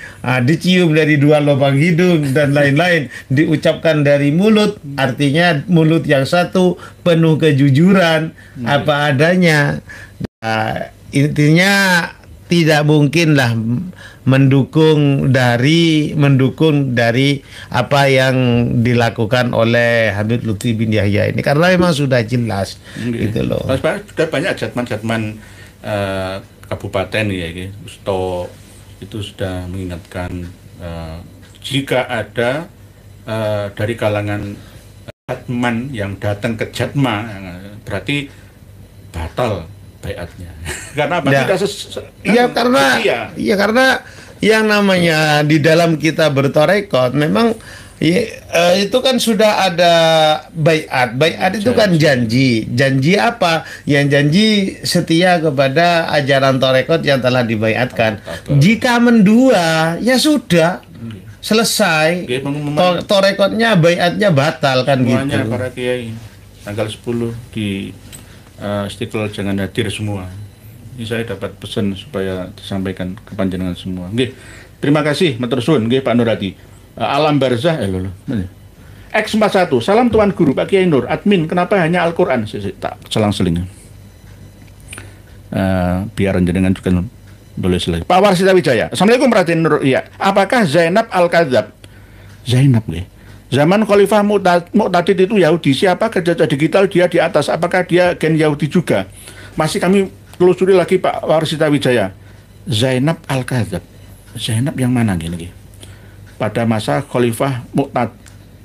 dicium dari dua lubang hidung dan lain-lain, diucapkan dari mulut, artinya mulut yang satu penuh kejujuran apa adanya. Intinya tidak mungkinlah mendukung dari apa yang dilakukan oleh Habib Lutfi bin Yahya ini, karena memang sudah jelas gitu loh. Sudah banyak jatman kabupaten ya, Wusto itu sudah mengingatkan jika ada dari kalangan jatman yang datang ke Jatma, berarti batal baiatnya. Karena apa? Karena yang namanya di dalam kita bertarekat memang itu kan sudah ada baiat. Baiat itu kan janji. Janji apa? Yang janji setia kepada ajaran tarekat yang telah dibaiatkan. Jika mendua, ya sudah selesai. Tarekatnya, baiatnya batal kan gitu. Semuanya para kiai tanggal 10 di Istiqlal jangan hadir semua. Ini saya dapat pesan supaya disampaikan ke panjenengan semua. Nggih. Terima kasih matur suwun nggih Pak Nuradi. Alam Barzah X41. Salam Tuan Guru Pak Kiai Nur. Admin, kenapa hanya Al-Qur'an? Tak selang-seling. Biar jenengan juga boleh selesai. Pak Warsita Wijaya. Assalamualaikum Raden Nur. Iya. Apakah Zainab Al-Kadzab? Zainab nggih. Zaman Khalifah Mu'tadid itu Yahudi, siapa kerja digital dia di atas, apakah dia gen Yahudi juga? Masih kami telusuri lagi Pak Warsita Wijaya. Zainab Al-Kadzab. Zainab yang mana gini? Pada masa Khalifah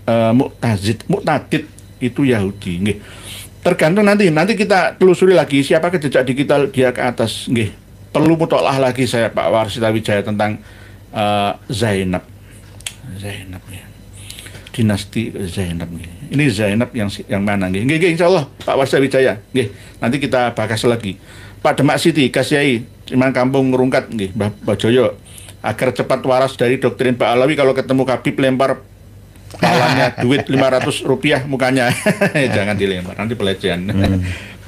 Mu'tadid itu Yahudi. Nggih. Tergantung nanti kita telusuri lagi siapa jejak digital dia ke atas. Nggih. Perlu mutolaah lagi saya Pak Warsita Wijaya tentang Zainab ya. Dinasti Zainab nih. Ini Zainab yang mana nggih? Nggih insyaallah Pak Warsita Wijaya. Nggih. Nanti kita bahas lagi. Pak Demak Siti Kasyai Imam Kampung Ngerungkat nggih, Mbah Bajoyo. Agar cepat waras dari doktrin Pak Alawi, kalau ketemu Habib lempar palanya duit 500 rupiah mukanya. Jangan dilempar, nanti pelecehan.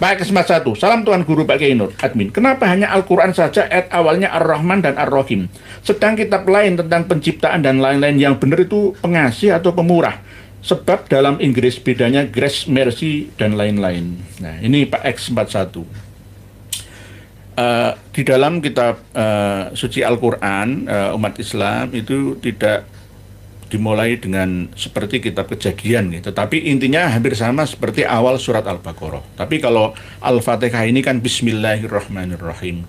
Pak Kesmat 1, salam Tuan Guru Pak Kiai Nur, admin. Kenapa hanya Al-Quran saja ayat awalnya Ar-Rahman dan Ar-Rahim? Sedang kitab lain tentang penciptaan dan lain-lain yang benar itu pengasih atau pemurah? Sebab dalam Inggris bedanya grace, mercy, dan lain-lain. Nah, ini Pak X41. Di dalam kitab suci Al-Quran, umat Islam itu tidak dimulai dengan seperti kitab Kejadian gitu. Tetapi intinya hampir sama seperti awal surat Al-Baqarah. Tapi kalau Al-Fatihah ini kan Bismillahirrahmanirrahim,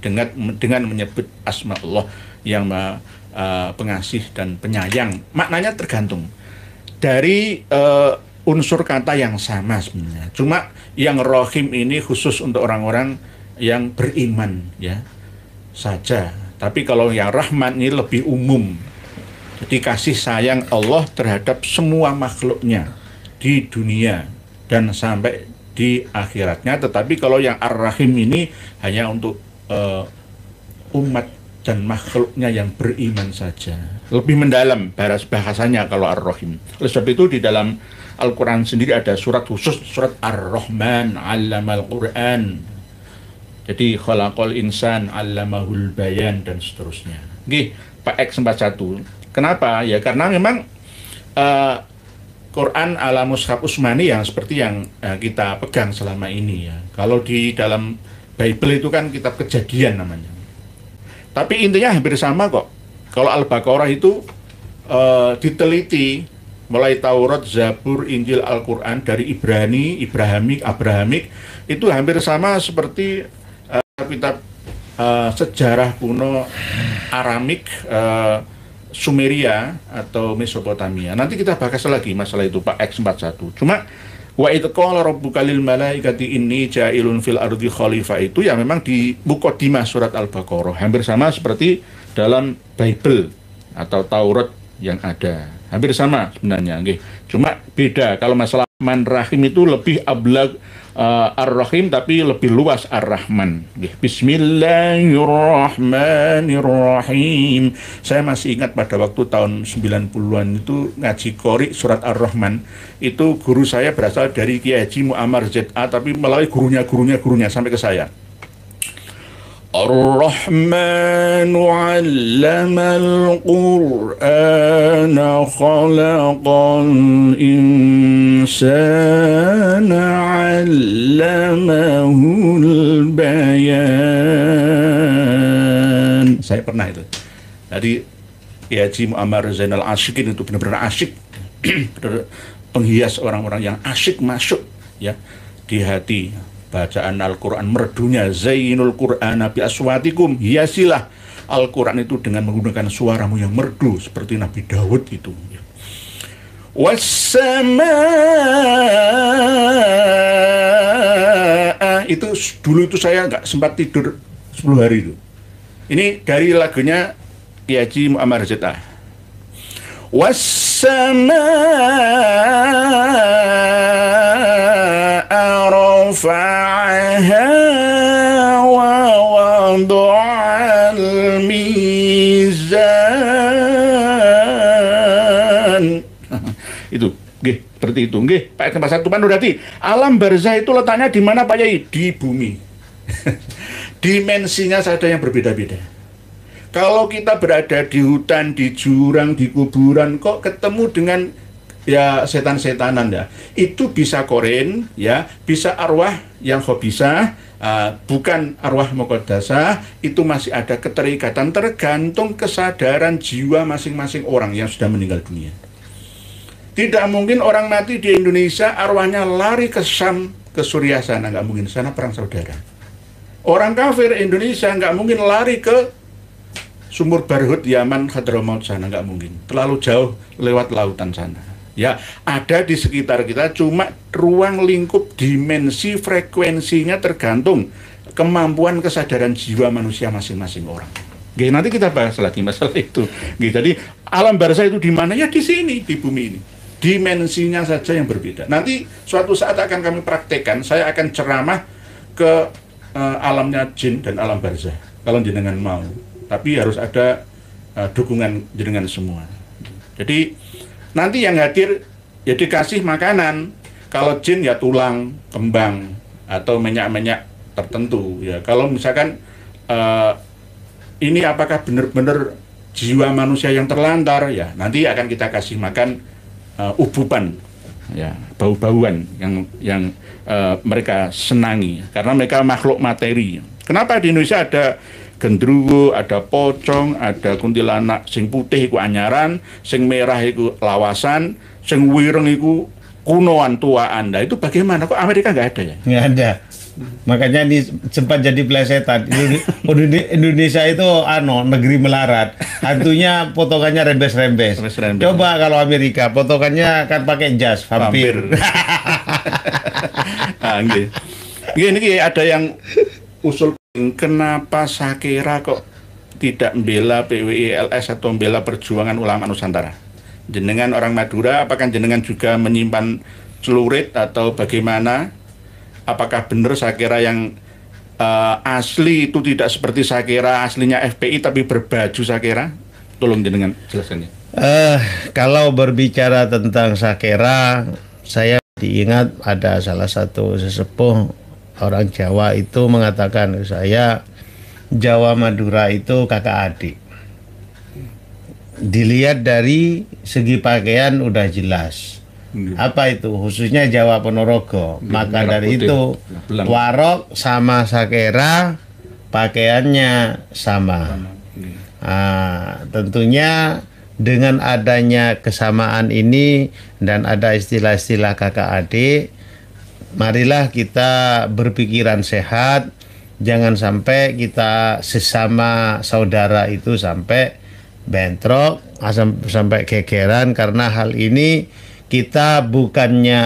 dengan menyebut asma Allah yang pengasih dan penyayang. Maknanya tergantung dari unsur kata yang sama sebenarnya. Cuma yang Rahim ini khusus untuk orang-orang yang beriman ya saja. Tapi kalau yang Rahman ini lebih umum. Jadi kasih sayang Allah terhadap semua makhluknya di dunia dan sampai di akhiratnya. Tetapi kalau yang Ar-Rahim ini hanya untuk umat dan makhluknya yang beriman saja. Lebih mendalam bahasanya kalau Ar-Rahim. Oleh sebab itu di dalam Al-Quran sendiri ada surat khusus, surat Ar-Rahman 'allamal Qur'an. Jadi khalaqal insan 'allamahul bayan dan seterusnya. Nggih, Pak X41. Kenapa? Ya karena memang Quran ala mushaf Utsmani yang seperti yang kita pegang selama ini ya. Kalau di dalam Bible itu kan kitab Kejadian namanya. Tapi intinya hampir sama kok. Kalau Al-Baqarah itu diteliti mulai Taurat, Zabur, Injil, Al-Quran dari Ibrani, Abrahamik itu hampir sama seperti kitab sejarah kuno Aramik, Sumeria atau Mesopotamia. Nanti kita bahas lagi masalah itu Pak X41. Cuma wa idz qala rabbuka lil malaikati inni ja'ilun fil ardi khalifah itu ya memang di muqaddimah surat Al-Baqarah. Hampir sama seperti dalam Bible atau Taurat yang ada. Hampir sama sebenarnya nggih. Cuma beda kalau masalah Man Rahim itu lebih ablag Ar-Rahim tapi lebih luas Ar-Rahman. Bismillahirrahmanirrahim. Saya masih ingat pada waktu tahun 90-an itu ngaji Qori surat Ar-Rahman. Itu guru saya berasal dari Kiai Haji Muammar ZA tapi melalui gurunya sampai ke saya. Ar-Rahmanu 'allamal Qur'ana khalaqal insana 'allamahul bayan. Saya pernah itu. Jadi Kiai Haji Muammar Zainal Asyikin itu benar-benar asyik. Penghias orang-orang yang asyik masuk ya di hati. Bacaan Al-Quran merdunya zainul Qur'ana bi aswatikum, hiasilah Al-Quran itu dengan menggunakan suaramu yang merdu seperti Nabi Daud itu. Wassamaa itu dulu itu saya nggak sempat tidur 10 hari itu. Ini dari lagunya Kiai Haji Muammar ZA. Wassamaa rafa'aha wa wada'al mizan. Itu, nggih, seperti itu, nggih. Pak X41 Panurati, alam barzah itu letaknya di mana Pak Yai? Di bumi. Dimensinya saja yang berbeda-beda. Kalau kita berada di hutan, di jurang, di kuburan, kok ketemu dengan ya setan-setanan ya, itu bisa korin ya, bisa arwah yang khabisah, bukan arwah muqaddasah, itu masih ada keterikatan tergantung kesadaran jiwa masing-masing orang yang sudah meninggal dunia. Tidak mungkin orang mati di Indonesia arwahnya lari ke Syam, ke Suriah sana, nggak mungkin, sana perang saudara. Orang kafir Indonesia nggak mungkin lari ke Sumur Barhut, Yaman, Hadramaut sana, nggak mungkin. Terlalu jauh lewat lautan sana. Ya, ada di sekitar kita, cuma ruang lingkup dimensi frekuensinya tergantung kemampuan kesadaran jiwa manusia masing-masing orang. Oke, nanti kita bahas lagi masalah itu. Oke, jadi alam barzah itu di mana? Ya di sini, di bumi ini. Dimensinya saja yang berbeda. Nanti suatu saat akan kami praktekkan, saya akan ceramah ke alamnya jin dan alam barzah. Kalau jenengan mau. Tapi harus ada dukungan jenengan semua. Jadi nanti yang hadir ya dikasih makanan. Kalau jin ya tulang, kembang, atau minyak-minyak tertentu. Ya, kalau misalkan ini apakah benar-benar jiwa manusia yang terlantar, ya nanti akan kita kasih makan ubupan, ya bau-bauan yang mereka senangi karena mereka makhluk materi. Kenapa di Indonesia ada gendruwo, ada pocong, ada kuntilanak sing putih iku anyaran, sing merah iku lawasan, sing wireng iku kunoan tuaan. Nah itu bagaimana? Kok Amerika nggak ada ya? Nggak ada. Makanya ini sempat jadi plesetan. Indonesia itu negeri melarat. Hantunya potongannya rembes-rembes. Coba kalau Amerika potongannya kan pakai jas vampir. Nah, ini ada yang usul, kenapa Sakera kok tidak membela PWILS atau membela perjuangan ulama Nusantara? Jenengan orang Madura, apakah jenengan juga menyimpan celurit atau bagaimana? Apakah benar Sakera yang asli itu tidak seperti Sakera aslinya FPI tapi berbaju Sakera? Tolong jenengan jelaskannya. Kalau berbicara tentang Sakera, saya diingat ada salah satu sesepuh orang Jawa itu mengatakan ke saya, Jawa Madura itu kakak adik. Dilihat dari segi pakaian udah jelas. Apa itu? Khususnya Jawa Ponorogo. Maka dari itu Warok sama Sakera pakaiannya sama. Tentunya dengan adanya kesamaan ini dan ada istilah-istilah kakak adik, marilah kita berpikiran sehat. Jangan sampai kita sesama saudara itu sampai bentrok, sampai gegeran karena hal ini. Kita bukannya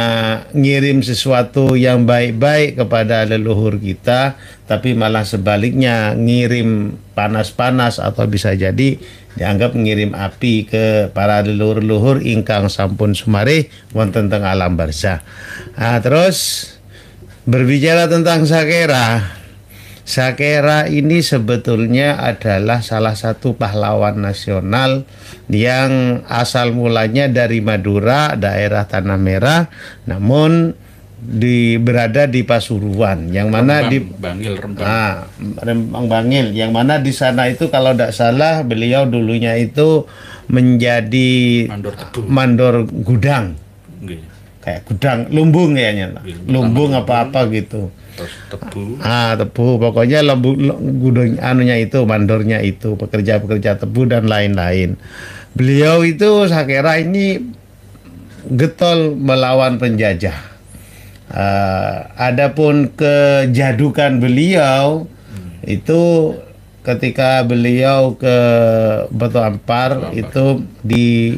ngirim sesuatu yang baik-baik kepada leluhur kita, tapi malah sebaliknya ngirim panas-panas atau bisa jadi dianggap ngirim api ke para leluhur-leluhur ingkang sampun sumarih wonten teng alam barzah. Terus berbicara tentang Sakera. Sakera ini sebetulnya adalah salah satu pahlawan nasional yang asal mulanya dari Madura, daerah Tanah Merah, namun berada di Pasuruan, yang mana Rembang Bangil, yang mana di sana itu kalau tidak salah beliau dulunya itu menjadi mandor gudang, kayak gudang lumbung kayaknya, lumbung apa-apa gitu. Tebu. Tebu, pokoknya gudang anunya itu, mandornya itu, pekerja-pekerja tebu dan lain-lain. Beliau itu Sakera ini getol melawan penjajah. Adapun kejadukan beliau itu ketika beliau ke Batu Ampar itu di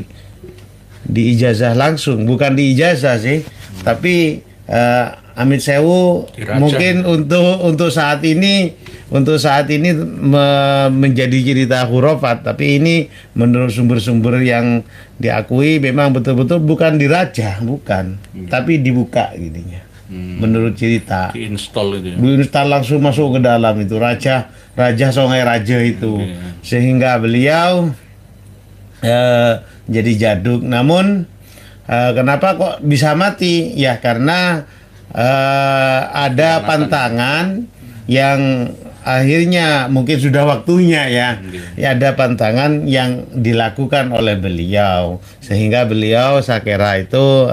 ijazah langsung, bukan di ijazah sih, tapi Amit Sewu mungkin untuk saat ini menjadi cerita khurafat, tapi ini menurut sumber-sumber yang diakui memang betul-betul bukan diraja, bukan, tapi dibuka gininya. Menurut cerita diinstal langsung masuk ke dalam itu raja Songai Raja itu, sehingga beliau jadi jaduk. Namun kenapa kok bisa mati? Ya karena ada pantangan yang akhirnya mungkin sudah waktunya ya ada pantangan yang dilakukan oleh beliau sehingga beliau Sakera itu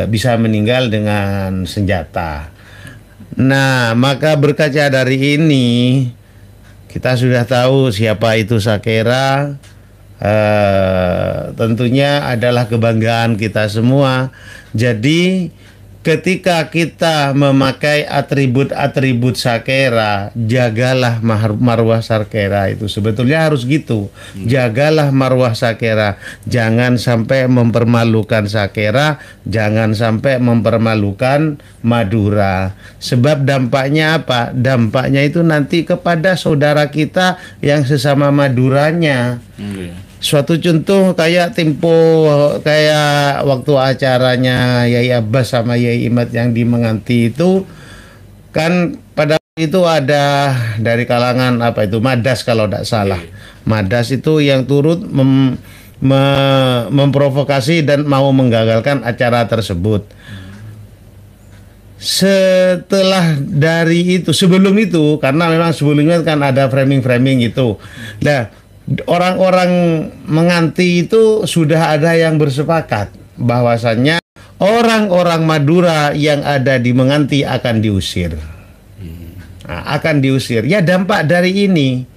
bisa meninggal dengan senjata. Nah, maka berkaca dari ini kita sudah tahu siapa itu Sakera. Tentunya adalah kebanggaan kita semua. Jadi ketika kita memakai atribut-atribut sakera, jagalah marwah sakera itu. Sebetulnya harus gitu. Jagalah marwah sakera. Jangan sampai mempermalukan sakera, jangan sampai mempermalukan Madura. Sebab dampaknya apa? Dampaknya itu nanti kepada saudara kita yang sesama Maduranya. Suatu contoh kayak kayak waktu acaranya Yai Abbas sama Yai Imad yang di Menganti itu, kan pada itu ada dari kalangan apa itu Madas kalau tidak salah. Madas itu yang turut memprovokasi dan mau menggagalkan acara tersebut. Setelah dari itu, sebelum itu, karena memang sebelumnya kan ada framing-framing gitu. Nah, orang-orang Menganti itu sudah ada yang bersepakat bahwasannya orang-orang Madura yang ada di Menganti akan diusir. Akan diusir. Ya, dampak dari ini.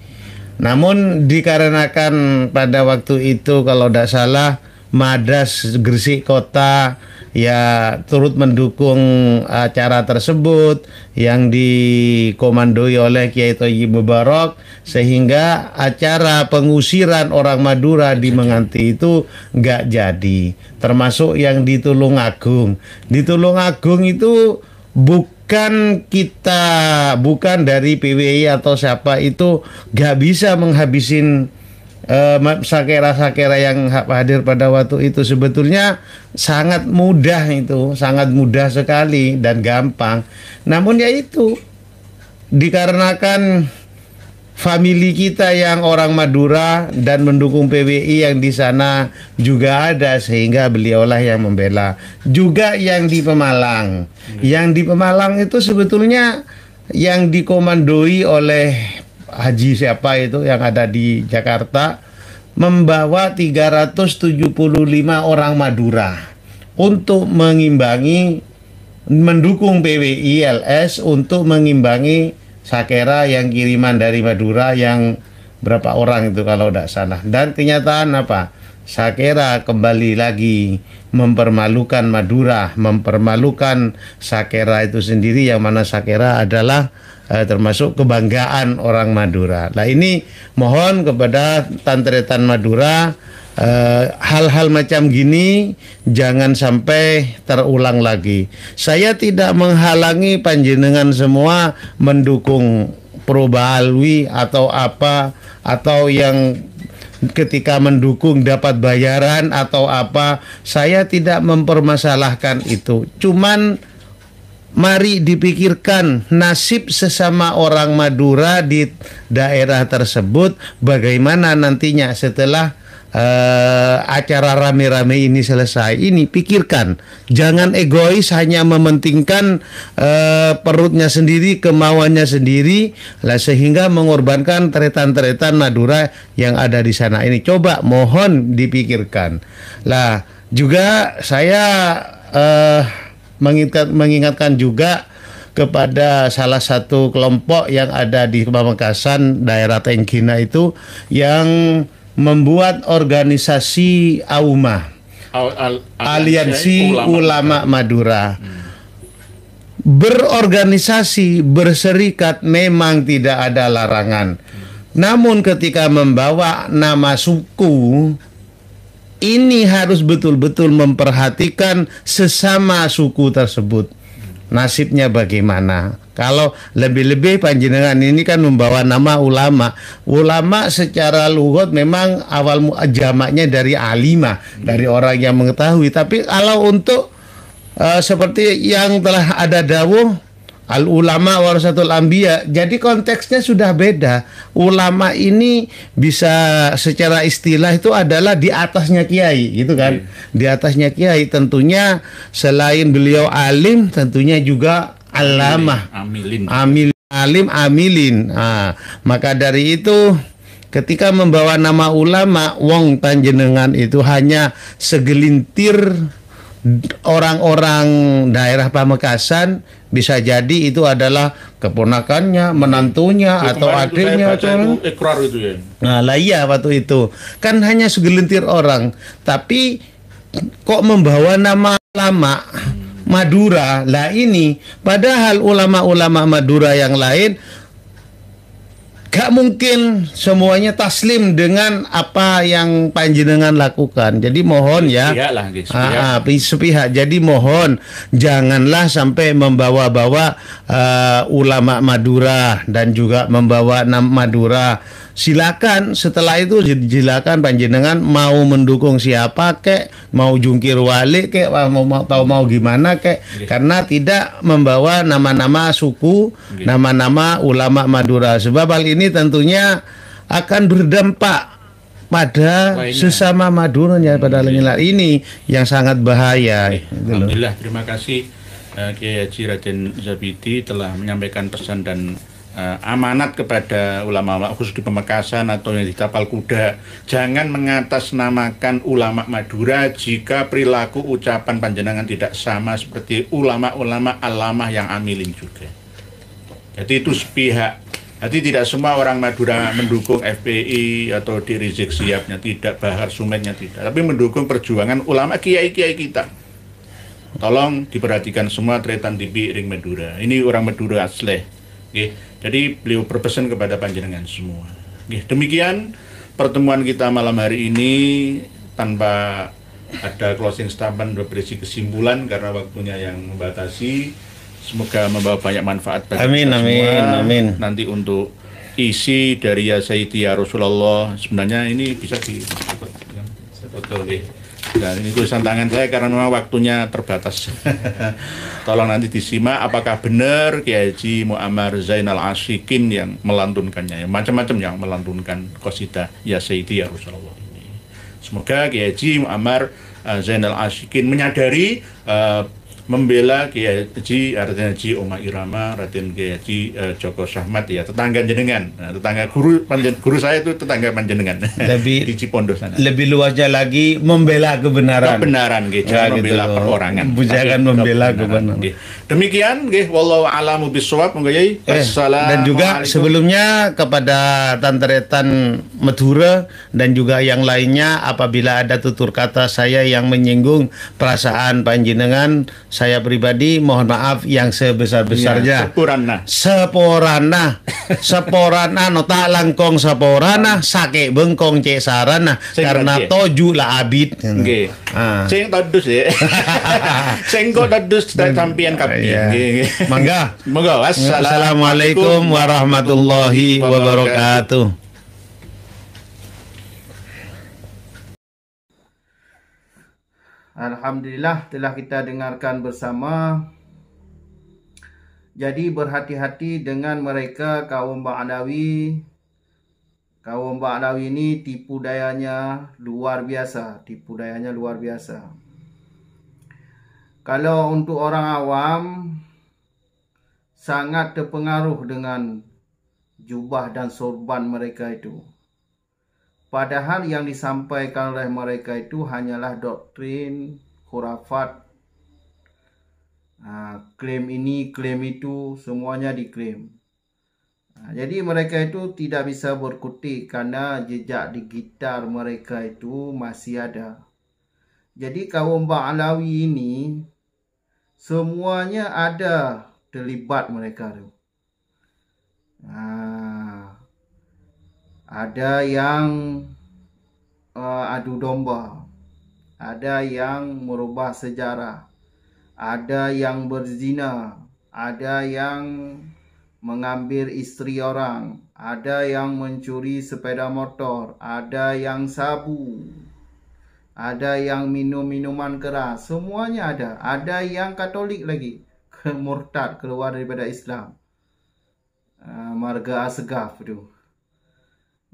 Namun dikarenakan pada waktu itu kalau tidak salah Madas Gresik Kota ya turut mendukung acara tersebut yang dikomandoi oleh Kiai Thayyib Mubarak, sehingga acara pengusiran orang Madura di Menganti itu nggak jadi. Termasuk yang di Tulungagung. Di Tulungagung itu bukan dari PWI atau siapa itu nggak bisa menghabisin sakera-sakera yang hadir pada waktu itu. Sebetulnya sangat mudah itu, sangat mudah sekali dan gampang. Namun ya itu, dikarenakan famili kita yang orang Madura dan mendukung PWI yang di sana juga ada, sehingga beliaulah yang membela. Juga yang di Pemalang. Yang di Pemalang itu sebetulnya yang dikomandoi oleh Haji siapa itu yang ada di Jakarta, membawa 375 orang Madura untuk mendukung PWI LS untuk mengimbangi sakera yang kiriman dari Madura yang berapa orang itu kalau tidak salah. Dan kenyataan apa? Sakera kembali lagi mempermalukan Madura, mempermalukan sakera itu sendiri, yang mana sakera adalah termasuk kebanggaan orang Madura. Nah, ini mohon kepada tantretan Madura, hal-hal macam gini jangan sampai terulang lagi. Saya tidak menghalangi panjenengan semua mendukung Proba Alwi atau apa, atau yang ketika mendukung dapat bayaran atau apa. Saya tidak mempermasalahkan itu. Cuman mari dipikirkan nasib sesama orang Madura di daerah tersebut, bagaimana nantinya setelah acara rame-rame ini selesai. Ini pikirkan, jangan egois hanya mementingkan perutnya sendiri, kemauannya sendiri, lah sehingga mengorbankan teretan-teretan Madura yang ada di sana ini. Coba mohon dipikirkan. Lah juga saya mengingatkan juga kepada salah satu kelompok yang ada di Pamekasan, daerah Tengkina itu, yang membuat organisasi AUMA, Aliansi Ulama Madura. Berorganisasi, berserikat memang tidak ada larangan. Namun ketika membawa nama suku, ini harus betul-betul memperhatikan sesama suku tersebut. Nasibnya bagaimana? Kalau lebih-lebih panjenengan ini kan membawa nama ulama. Ulama secara lugat memang awal jamaknya dari alimah, dari orang yang mengetahui. Tapi kalau untuk seperti yang telah ada dawuh, al ulama warasatul anbiya, jadi konteksnya sudah beda. Ulama ini bisa secara istilah itu adalah di atasnya kiai, gitu kan? Di atasnya kiai, tentunya selain beliau alim, tentunya juga alamah, alim amilin. Maka dari itu, ketika membawa nama ulama, wong panjenengan itu hanya segelintir orang-orang daerah Pamekasan, bisa jadi itu adalah keponakannya, menantunya, atau adiknya. Ikrar itu ya. Nah lah iya, waktu itu kan hanya segelintir orang, tapi kok membawa nama ulama, Madura. Lah ini padahal ulama-ulama Madura yang lain gak mungkin semuanya taslim dengan apa yang panjenengan lakukan. Jadi mohon ya, sepihak. Jadi mohon janganlah sampai membawa-bawa ulama Madura dan juga membawa nama Madura. Silakan setelah itu silakan panjenengan mau mendukung siapa kek, mau jungkir wali kek, mau gimana kek, karena tidak membawa nama-nama suku, nama-nama ulama Madura. Sebab hal ini tentunya akan berdampak pada sesama Maduranya pada ini yang sangat bahaya. Alhamdulillah, terima kasih Kiai Haji Raden Zabidi telah menyampaikan pesan dan amanat kepada ulama-ulama khusus di Pamekasan atau yang di Tapal Kuda. Jangan mengatasnamakan ulama Madura jika perilaku ucapan panjenengan tidak sama seperti ulama-ulama alamah yang amilin juga. Jadi itu sepihak. Jadi tidak semua orang Madura mendukung FPI atau di Rizik Sihabnya, tidak, Bahar Sumetnya tidak, tapi mendukung perjuangan ulama kiai-kiai kita. Tolong diperhatikan semua tretan TV Ring Madura. Ini orang Madura asli. Jadi beliau berpesan kepada panjenengan semua. Demikian pertemuan kita malam hari ini, tanpa ada closing statement berisi kesimpulan karena waktunya yang membatasi. Semoga membawa banyak manfaat bagi kita semua. Amin. Nanti untuk isi dari Ya Sayyidi Ya Rasulullah, sebenarnya ini bisa betul. Dan ini tulisan tangan saya karena memang waktunya terbatas. Tolong nanti disimak apakah benar Kiai Haji Muammar Zainal Ashikin yang melantunkannya. Macam-macam yang melantunkan qasidah Ya Sayyidi Ya Rasulullah ini. Semoga Kiai Haji Muammar Zainal Ashikin menyadari membela Kiai Haji Raden Haji Omah Irama, Raden Kiai Haji Joko Syahmat ya, tetangga jenengan. Nah, tetangga guru saya itu tetangga panjenengan. Lebih di Cipondo sana. Lebih luasnya lagi membela kebenaran. Jangan membela gitu perorangan. Jangan membela kebenaran. Demikian wallahu a'lamu bishawab. Dan juga sebelumnya kepada Tantretan Madura dan juga yang lainnya, apabila ada tutur kata saya yang menyinggung perasaan panjenengan, saya pribadi mohon maaf yang sebesar-besarnya. Seporana nota langkong seporana sake bengkong cek sarana karena toju lah abid. Nggih. Sing todus ya. Sing kok todus sampeyan kabeh. Mangga. Wassalamualaikum warahmatullahi wabarakatuh. Alhamdulillah telah kita dengarkan bersama. Jadi berhati-hati dengan mereka kaum Ba'alawi. Kaum Ba'alawi ini tipu dayanya luar biasa. Kalau untuk orang awam sangat terpengaruh dengan jubah dan sorban mereka itu. Padahal yang disampaikan oleh mereka itu hanyalah doktrin, khurafat, klaim ini, klaim itu, semuanya diklaim. Jadi mereka itu tidak bisa berkutik karena jejak digital mereka itu masih ada. Jadi kaum Ba'alawi ini semuanya ada terlibat mereka itu. Ada yang adu domba, ada yang merubah sejarah, ada yang berzina, ada yang mengambil istri orang, ada yang mencuri sepeda motor, ada yang sabu, ada yang minum minuman keras, semuanya ada. Ada yang Katolik lagi, murtad, keluar daripada Islam, marga asgaf itu.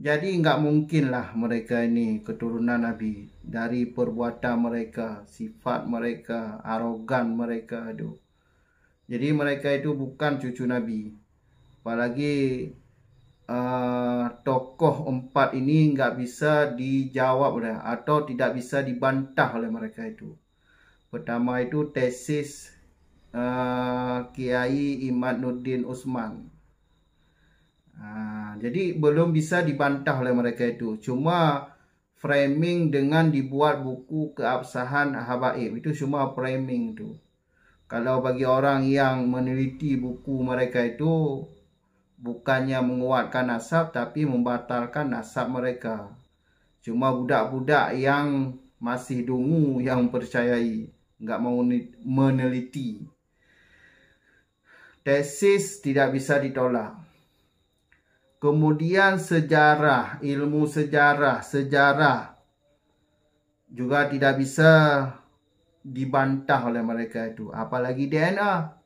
Jadi enggak mungkinlah mereka ini keturunan Nabi. Dari perbuatan mereka, sifat mereka, arogan mereka itu. Jadi mereka itu bukan cucu Nabi. Apalagi tokoh 4 ini enggak bisa dijawab atau tidak bisa dibantah oleh mereka itu. Pertama itu tesis Kiai Imaduddin Utsman. Jadi belum bisa dibantah oleh mereka itu. Cuma framing dengan dibuat buku keabsahan habaib itu cuma framing itu. Kalau bagi orang yang meneliti buku mereka itu, bukannya menguatkan nasab tapi membatalkan nasab mereka. Cuma budak-budak yang masih dungu yang percayai, nggak mau meneliti. Tesis tidak bisa ditolak. Kemudian sejarah, ilmu sejarah juga tidak bisa dibantah oleh mereka itu. Apalagi DNA.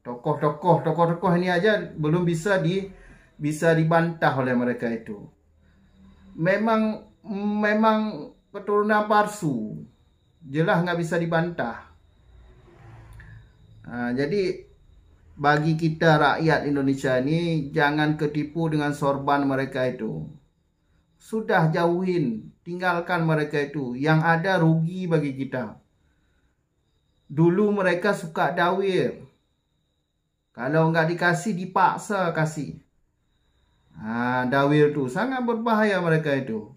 Tokoh-tokoh ini aja belum bisa dibantah oleh mereka itu. Memang keturunan palsu. Jelas nggak bisa dibantah. Jadi bagi kita rakyat Indonesia ini jangan ketipu dengan sorban mereka itu. Sudah jauhin, tinggalkan mereka itu. Yang ada rugi bagi kita. Dulu mereka suka dawir. Kalau nggak dikasih, dipaksa kasih. Dawir itu sangat berbahaya mereka itu.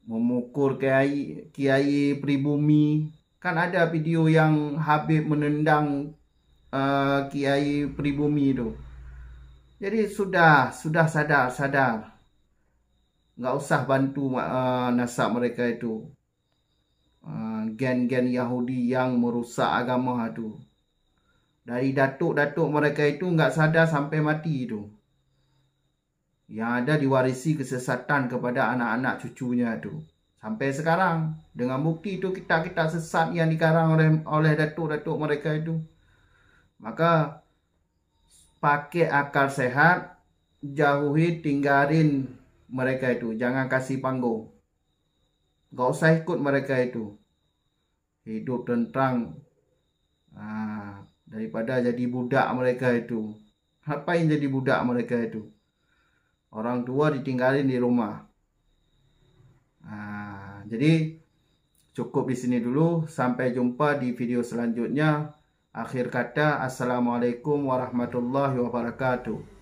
Memukul kiai pribumi. Kan ada video yang Habib menendang kiai pribumi itu. Jadi sudah sadar. Nggak usah bantu nasab mereka itu. Gen-gen Yahudi yang merusak agama itu. Dari datuk-datuk mereka itu nggak sadar sampai mati itu. Yang ada diwarisi kesesatan kepada anak-anak cucunya itu. Sampai sekarang dengan bukti itu kita sesat yang dikarang oleh datuk-datuk mereka itu. Maka pakai akal sehat, jauhi, tinggalin mereka itu. Jangan kasih panggung. Gak usah ikut mereka itu. Hidup tentang daripada jadi budak mereka itu. Ngapain jadi budak mereka itu? Orang tua ditinggalin di rumah. Jadi cukup di sini dulu. Sampai jumpa di video selanjutnya. Akhir kata, assalamualaikum warahmatullahi wabarakatuh.